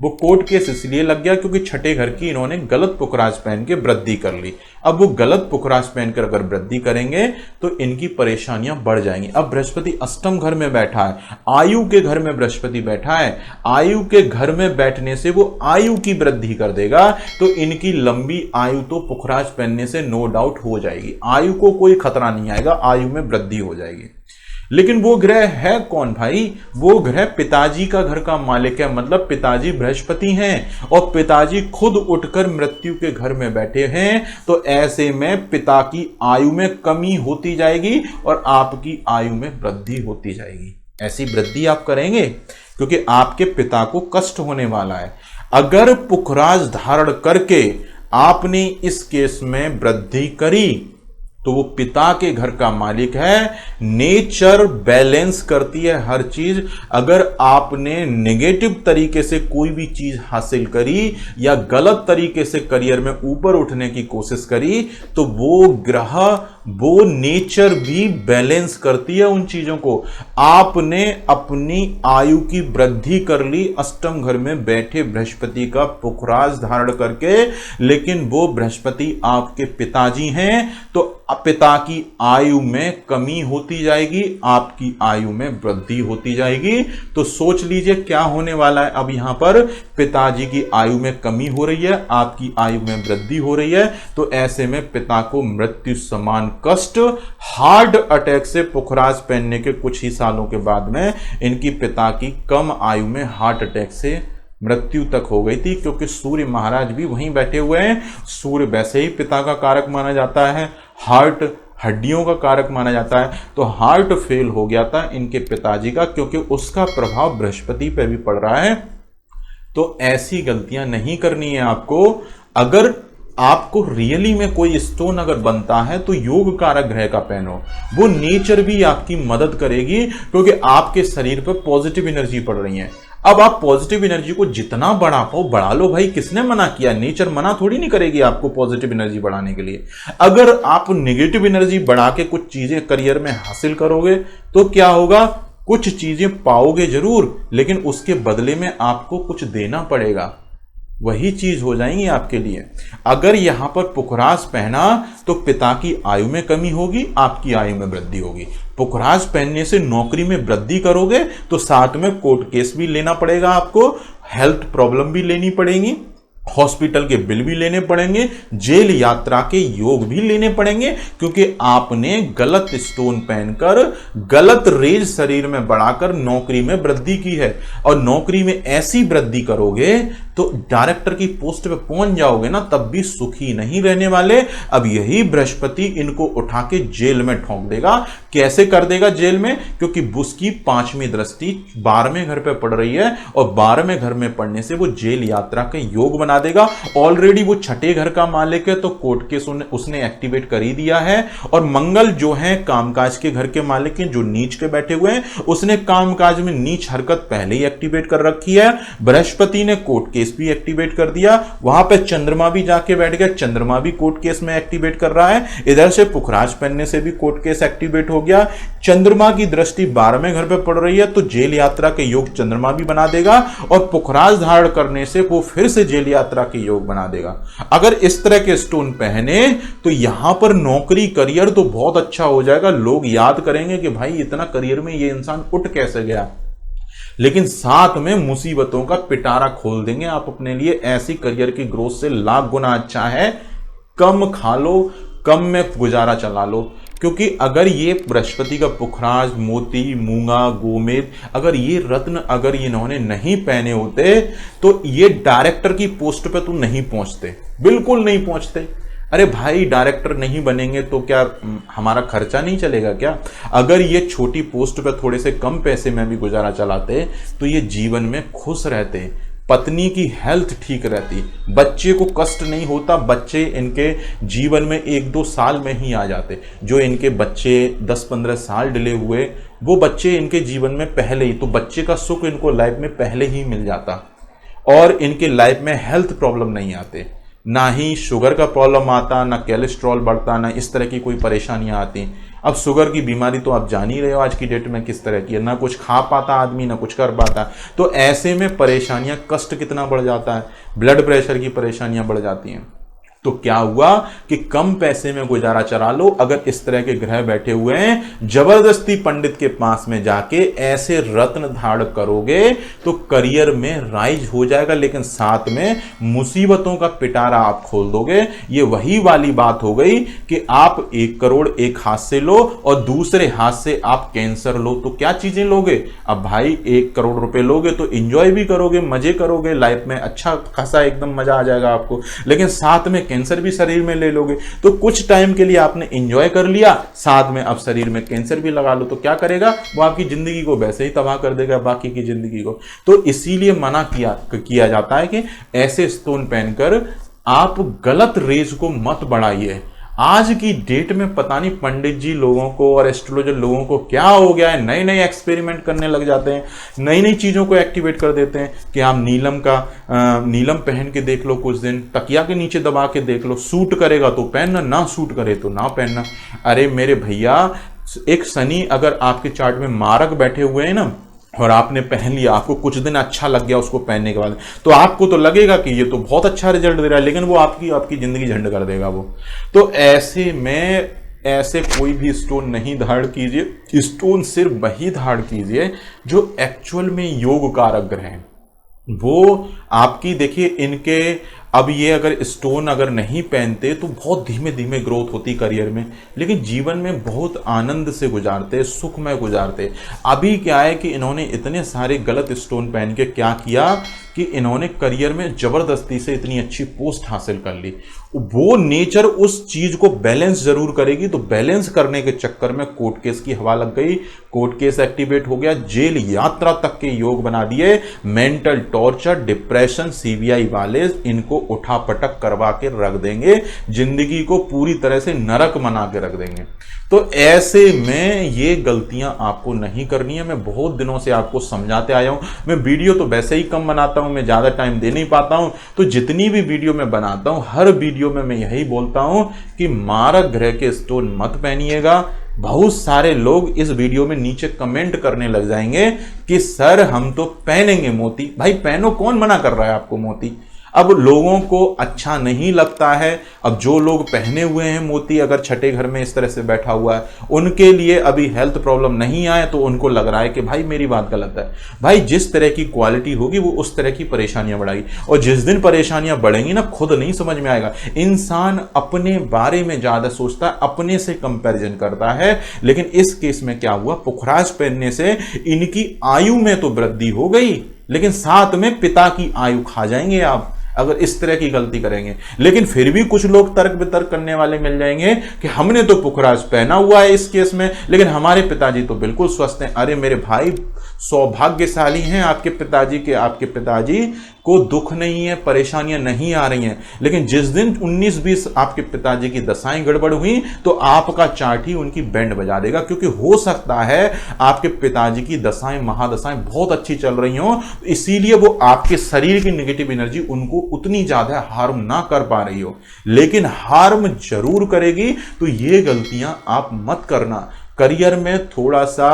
वो कोर्ट केस इसलिए लग गया क्योंकि 6ठे घर की इन्होंने गलत पुखराज पहन के वृद्धि कर ली। अब वो गलत पुखराज पहनकर अगर वृद्धि करेंगे तो इनकी परेशानियां बढ़ जाएंगी। अब बृहस्पति अष्टम घर में बैठा है, आयु के घर में बृहस्पति बैठा है, आयु के घर में बैठने से वो आयु की वृद्धि कर देगा। तो इनकी लंबी आयु तो पुखराज पहनने से नो डाउट हो जाएगी, आयु को कोई खतरा नहीं आएगा, आयु में वृद्धि हो जाएगी। लेकिन वो ग्रह है कौन भाई, वो ग्रह पिताजी का घर का मालिक है, मतलब पिताजी बृहस्पति हैं और पिताजी खुद उठकर मृत्यु के घर में बैठे हैं। तो ऐसे में पिता की आयु में कमी होती जाएगी और आपकी आयु में वृद्धि होती जाएगी। ऐसी वृद्धि आप करेंगे क्योंकि आपके पिता को कष्ट होने वाला है। अगर पुखराज धारण करके आपने इस केस में वृद्धि करी तो वो पिता के घर का मालिक है, नेचर बैलेंस करती है हर चीज। अगर आपने नेगेटिव तरीके से कोई भी चीज हासिल करी या गलत तरीके से करियर में ऊपर उठने की कोशिश करी तो वो ग्रह, वो नेचर भी बैलेंस करती है उन चीजों को। आपने अपनी आयु की वृद्धि कर ली अष्टम घर में बैठे बृहस्पति का पुखराज धारण करके, लेकिन वो बृहस्पति आपके पिताजी हैं, तो पिता की आयु में कमी होती जाएगी, आपकी आयु में वृद्धि होती जाएगी। तो सोच लीजिए क्या होने वाला है। अब यहां पर पिताजी की आयु में कमी हो रही है, आपकी आयु में वृद्धि हो रही है। तो ऐसे में पिता को मृत्यु समान कष्ट, हार्ट अटैक से पुखराज पहनने के कुछ ही सालों के बाद में इनकी पिता की कम आयु में हार्ट अटैक से मृत्यु तक हो गई थी, क्योंकि सूर्य महाराज भी वहीं बैठे हुए हैं। सूर्य वैसे ही पिता का कारक माना जाता है, हार्ट हड्डियों का कारक माना जाता है। तो हार्ट फेल हो गया था इनके पिताजी का, क्योंकि उसका प्रभाव बृहस्पति पे भी पड़ रहा है। तो ऐसी गलतियां नहीं करनी है आपको। अगर आपको रियली में कोई स्टोन अगर बनता है तो योग कारक ग्रह का पहनो, वो नेचर भी आपकी मदद करेगी, क्योंकि आपके शरीर पर पॉजिटिव एनर्जी पड़ रही है। अब आप पॉजिटिव एनर्जी को जितना बढ़ा पाओ बढ़ा लो भाई, किसने मना किया, नेचर मना थोड़ी नहीं करेगी आपको पॉजिटिव एनर्जी बढ़ाने के लिए। अगर आप नेगेटिव एनर्जी बढ़ा के कुछ चीजें करियर में हासिल करोगे तो क्या होगा, कुछ चीजें पाओगे जरूर, लेकिन उसके बदले में आपको कुछ देना पड़ेगा, वही चीज हो जाएंगी आपके लिए। अगर यहां पर पुखराज पहना तो पिता की आयु में कमी होगी, आपकी आयु में वृद्धि होगी। पुखराज पहनने से नौकरी में वृद्धि करोगे तो साथ में कोर्ट केस भी लेना पड़ेगा, आपको हेल्थ प्रॉब्लम भी लेनी पड़ेगी, हॉस्पिटल के बिल भी लेने पड़ेंगे, जेल यात्रा के योग भी लेने पड़ेंगे, क्योंकि आपने गलत स्टोन पहनकर गलत रेज शरीर में बढ़ाकर नौकरी में वृद्धि की है। और नौकरी में ऐसी वृद्धि करोगे तो डायरेक्टर की पोस्ट पे पहुंच जाओगे ना, तब भी सुखी नहीं रहने वाले। अब यही बृहस्पति इनको उठा के जेल में ठोंक देगा। कैसे कर देगा जेल में? क्योंकि उसकी 5वीं दृष्टि 12वें घर पे पड़ रही है, और 12वें घर में पड़ने से वो जेल यात्रा के योग बना देगा। ऑलरेडी वो 6ठे घर का मालिक है, तो कोर्ट केस उसने एक्टिवेट कर ही दिया है। और मंगल जो है कामकाज के घर के मालिक हैं, जो नीच के बैठे हुए हैं, उसने कामकाज में नीच हरकत पहले ही एक्टिवेट कर रखी है। बृहस्पति ने कोर्ट केस भी एक्टिवेट कर दिया, वहां पे चंद्रमा भी जाके बैठ गया, चंद्रमा भी कोर्ट केस में एक्टिवेट कर रहा है। इधर से पुखराज पहनने से भी कोर्ट केस एक्टिवेट हो गया। चंद्रमा की दृष्टि 12वें घर पे पड़ रही है, तो जेल यात्रा के योग चंद्रमा भी बना देगा, और पुखराज धारण करने से वो फिर से जेल यात्रा के योग बना देगा। अगर इस तरह के स्टोन पहने तो यहां पर नौकरी करियर तो बहुत अच्छा हो जाएगा, लोग याद करेंगे कि भाई इतना करियर में ये इंसान उठ कैसे गया। लेकिन साथ में मुसीबतों का पिटारा खोल देंगे आप अपने लिए। ऐसी करियर की ग्रोथ से लाख गुना अच्छा है कम खा लो, कम में गुजारा चला लो। क्योंकि अगर ये बृहस्पति का पुखराज, मोती, मूंगा, गोमेद, अगर ये रत्न अगर इन्होंने नहीं पहने होते तो ये डायरेक्टर की पोस्ट पे तो नहीं पहुंचते, बिल्कुल नहीं पहुंचते। अरे भाई डायरेक्टर नहीं बनेंगे तो क्या हमारा खर्चा नहीं चलेगा क्या? अगर ये छोटी पोस्ट पे थोड़े से कम पैसे में भी गुजारा चलाते तो ये जीवन में खुश रहते, पत्नी की हेल्थ ठीक रहती, बच्चे को कष्ट नहीं होता, बच्चे इनके जीवन में 1-2 साल में ही आ जाते। जो इनके बच्चे 10-15 साल डिले हुए, वो बच्चे इनके जीवन में पहले ही, तो बच्चे का सुख इनको लाइफ में पहले ही मिल जाता, और इनके लाइफ में हेल्थ प्रॉब्लम नहीं आते, ना ही शुगर का प्रॉब्लम आता, ना कोलेस्ट्रॉल बढ़ता, ना इस तरह की कोई परेशानियां आती। अब शुगर की बीमारी तो आप जान ही रहे हो आज की डेट में किस तरह की है, ना कुछ खा पाता आदमी, ना कुछ कर पाता। तो ऐसे में परेशानियां, कष्ट कितना बढ़ जाता है, ब्लड प्रेशर की परेशानियां बढ़ जाती हैं। तो क्या हुआ कि कम पैसे में गुजारा चला लो। अगर इस तरह के ग्रह बैठे हुए हैं, जबरदस्ती पंडित के पास में जाके ऐसे रत्न धारण करोगे तो करियर में राइज हो जाएगा, लेकिन साथ में मुसीबतों का पिटारा आप खोल दोगे। ये वही वाली बात हो गई कि आप 1 करोड़ एक हाथ से लो और दूसरे हाथ से आप कैंसर लो, तो क्या चीजें लोगे? अब भाई 1 करोड़ रुपए लोगे तो एंजॉय भी करोगे, मजे करोगे, लाइफ में अच्छा खासा एकदम मजा आ जाएगा आपको, लेकिन साथ में कैंसर भी शरीर में ले लोगे। तो कुछ टाइम के लिए आपने एंजॉय कर लिया, साथ में अब शरीर में कैंसर भी लगा लो, तो क्या करेगा वो? आपकी जिंदगी को वैसे ही तबाह कर देगा, बाकी की जिंदगी को। तो इसीलिए मना किया जाता है कि ऐसे स्टोन पहनकर आप गलत रेज को मत बढ़ाइए। आज की डेट में पता नहीं पंडित जी लोगों को और एस्ट्रोलॉजर लोगों को क्या हो गया है, नए नए एक्सपेरिमेंट करने लग जाते हैं, नई नई चीज़ों को एक्टिवेट कर देते हैं कि आप नीलम पहन के देख लो, कुछ दिन तकिया के नीचे दबा के देख लो, सूट करेगा तो पहनना, ना सूट करे तो ना पहनना। अरे मेरे भैया, एक शनि अगर आपके चार्ट में मारक बैठे हुए हैं ना, और आपने पहन लिया, आपको कुछ दिन अच्छा लग गया उसको पहनने के बाद, तो आपको तो लगेगा कि ये तो बहुत अच्छा रिजल्ट दे रहा है, लेकिन वो आपकी जिंदगी झंड कर देगा वो। तो ऐसे में ऐसे कोई भी स्टोन नहीं धारण कीजिए। स्टोन सिर्फ वही धारण कीजिए जो एक्चुअल में योग कारक ग्रह हैं। वो आपकी देखिए इनके, अब ये अगर स्टोन अगर नहीं पहनते तो बहुत धीमे धीमे ग्रोथ होती करियर में, लेकिन जीवन में बहुत आनंद से गुजारते, सुखमय गुजारते। अभी क्या है कि इन्होंने इतने सारे गलत स्टोन पहन के क्या किया कि इन्होंने करियर में जबरदस्ती से इतनी अच्छी पोस्ट हासिल कर ली। वो नेचर उस चीज को बैलेंस जरूर करेगी, तो बैलेंस करने के चक्कर में कोर्ट केस की हवा लग गई, कोर्ट केस एक्टिवेट हो गया, जेल यात्रा तक के योग बना दिए। मेंटल टॉर्चर, डिप्रेशन, सीबीआई वाले इनको उठा पटक करवा के रख देंगे, जिंदगी को पूरी तरह से नरक बना के रख देंगे। तो ऐसे में ये गलतियां आपको नहीं करनी है। मैं बहुत दिनों से आपको समझाते आया हूं। मैं वीडियो तो वैसे ही कम बनाता हूं, मैं ज्यादा टाइम दे नहीं पाता हूं, तो जितनी भी वीडियो मैं बनाता हूं हर वीडियो में मैं यही बोलता हूं कि मारक ग्रह के स्टोन मत पहनिएगा, बहुत सारे लोग इस वीडियो में नीचे कमेंट करने लग जाएंगे कि सर हम तो पहनेंगे मोती। भाई पहनो, कौन मना कर रहा है आपको मोती? अब लोगों को अच्छा नहीं लगता है। अब जो लोग पहने हुए हैं मोती, अगर छठे घर में इस तरह से बैठा हुआ है, उनके लिए अभी हेल्थ प्रॉब्लम नहीं आए तो उनको लग रहा है कि भाई मेरी बात गलत है। भाई जिस तरह की क्वालिटी होगी वो उस तरह की परेशानियां बढ़ाएगी, और जिस दिन परेशानियां बढ़ेंगी ना, खुद नहीं समझ में आएगा। इंसान अपने बारे में ज्यादा सोचता है, अपने से कंपैरिजन करता है। लेकिन इस केस में क्या हुआ, पुखराज पहनने से इनकी आयु में तो वृद्धि हो गई, लेकिन साथ में पिता की आयु खा जाएंगे आप अगर इस तरह की गलती करेंगे। लेकिन फिर भी कुछ लोग तर्क वितर्क करने वाले मिल जाएंगे कि हमने तो पुखराज पहना हुआ है इस केस में, लेकिन हमारे पिताजी तो बिल्कुल स्वस्थ हैं। अरे मेरे भाई, सौभाग्यशाली हैं आपके पिताजी के, आपके पिताजी को दुख नहीं है, परेशानियां नहीं आ रही हैं। लेकिन जिस दिन 19-20 आपके पिताजी की दशाएं गड़बड़ हुई तो आपका चार्ट ही उनकी बैंड बजा देगा, क्योंकि हो सकता है आपके पिताजी की दशाएं, महादशाएं बहुत अच्छी चल रही हों, इसीलिए वो आपके शरीर की नेगेटिव एनर्जी उनको उतनी ज्यादा हार्म ना कर पा रही हो, लेकिन हार्म जरूर करेगी। तो ये गलतियां आप मत करना। करियर में थोड़ा सा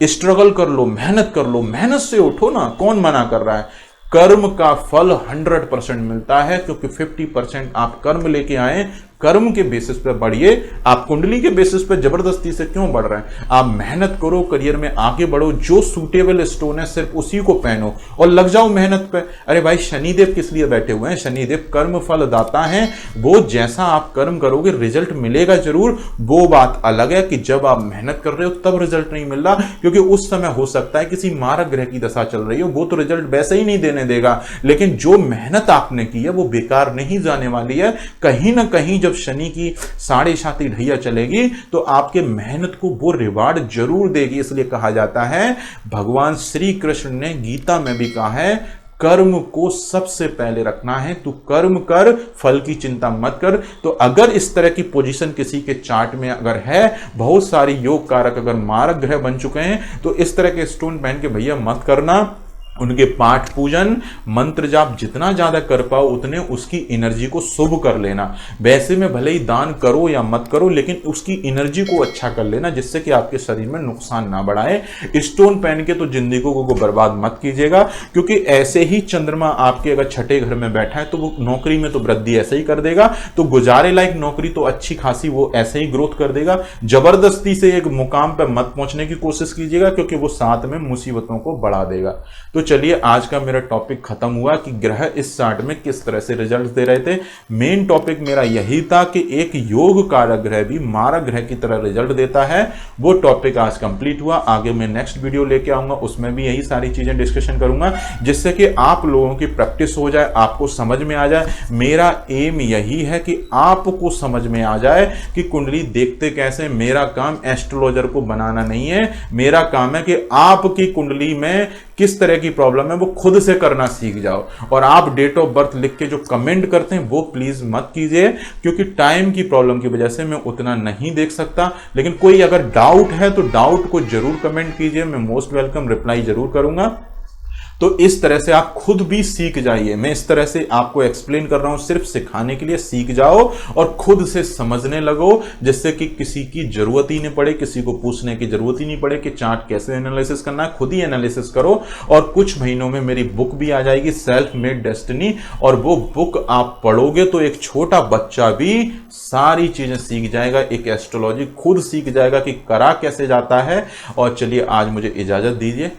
स्ट्रगल कर लो, मेहनत कर लो, मेहनत से उठो ना, कौन मना कर रहा है। कर्म का फल 100% मिलता है, क्योंकि 50% आप कर्म लेके आए, कर्म के बेसिस पे बढ़िए। आप कुंडली के बेसिस पे जबरदस्ती से क्यों बढ़ रहे हैं? आप मेहनत करो, करियर में आगे बढ़ो, जो सूटेबल स्टोन है सिर्फ उसी को पहनो और लग जाओ मेहनत पे। अरे भाई, शनिदेव किस लिए बैठे हुए हैं? शनिदेव कर्म फल दाता हैं। वो जैसा आप कर्म करोगे रिजल्ट मिलेगा जरूर। वो बात अलग है कि जब आप मेहनत कर रहे हो तब रिजल्ट नहीं मिल रहा, क्योंकि उस समय हो सकता है किसी मारक ग्रह की दशा चल रही हो, वो तो रिजल्ट वैसे ही नहीं देने देगा। लेकिन जो मेहनत आपने की है वो बेकार नहीं जाने वाली है। कहीं ना कहीं जब शनि की 7.5 ढैया चलेगी तो आपके मेहनत को वो रिवार्ड जरूर देगी। इसलिए कहा जाता है, भगवान श्री कृष्ण ने गीता में भी कहा है, कर्म को सबसे पहले रखना है। तू कर्म कर, फल की चिंता मत कर। तो अगर इस तरह की पोजीशन किसी के चार्ट में अगर है, बहुत सारी योग कारक अगर मारक ग्रह बन चुके हैं, तो इस तरह के स्टोन पहन के भैया मत करना। उनके पाठ पूजन मंत्र जाप जितना ज्यादा कर पाओ उतने उसकी एनर्जी को शुभ कर लेना। वैसे में भले ही दान करो या मत करो, लेकिन उसकी एनर्जी को अच्छा कर लेना, जिससे कि आपके शरीर में नुकसान ना बढ़ाए। स्टोन पहन के तो जिंदगी को बर्बाद मत कीजिएगा, क्योंकि ऐसे ही चंद्रमा आपके अगर छठे घर में बैठा है तो वो नौकरी में तो वृद्धि ऐसे ही कर देगा। तो गुजारे लायक नौकरी तो अच्छी खासी वो ऐसे ही ग्रोथ कर देगा। जबरदस्ती से एक मुकाम पर मत पहुंचने की कोशिश कीजिएगा, क्योंकि वो साथ में मुसीबतों को बढ़ा देगा। तो चलिए, आज का मेरा टॉपिक खत्म हुआ कि ग्रह इस चार्ट में किस तरह से रिजल्ट दे रहे थे। मेन टॉपिक मेरा यही था कि एक योग कारक ग्रह भी मारक ग्रह की तरह रिजल्ट देता है। वो टॉपिक आज कंप्लीट हुआ। आगे मैं नेक्स्ट वीडियो लेके आऊंगा, उसमें भी यही सारी चीजें डिस्कशन करूंगा, जिससे कि आप लोगों की प्रैक्टिस हो जाए, आपको समझ में आ जाए। मेरा एम यही है कि आपको समझ में आ जाए कि कुंडली देखते कैसे। मेरा काम एस्ट्रोलॉजर को बनाना नहीं है, मेरा काम है कि आपकी कुंडली में किस तरह की प्रॉब्लम है वो खुद से करना सीख जाओ। और आप डेट ऑफ बर्थ लिख के जो कमेंट करते हैं वो प्लीज मत कीजिए, क्योंकि टाइम की प्रॉब्लम की वजह से मैं उतना नहीं देख सकता। लेकिन कोई अगर डाउट है तो डाउट को जरूर कमेंट कीजिए, मैं मोस्ट वेलकम रिप्लाई जरूर करूंगा। तो इस तरह से आप खुद भी सीख जाइए। मैं इस तरह से आपको एक्सप्लेन कर रहा हूं सिर्फ सिखाने के लिए। सीख जाओ और खुद से समझने लगो, जिससे कि किसी की जरूरत ही नहीं पड़े, किसी को पूछने की जरूरत ही नहीं पड़े कि चार्ट कैसे एनालिसिस करना है। खुद ही एनालिसिस करो। और कुछ महीनों में मेरी बुक भी आ जाएगी, सेल्फ मेड डेस्टिनी, और वो बुक आप पढ़ोगे तो एक छोटा बच्चा भी सारी चीजें सीख जाएगा। एक एस्ट्रोलॉजी खुद सीख जाएगा कि करा कैसे जाता है। और चलिए, आज मुझे इजाजत दीजिए।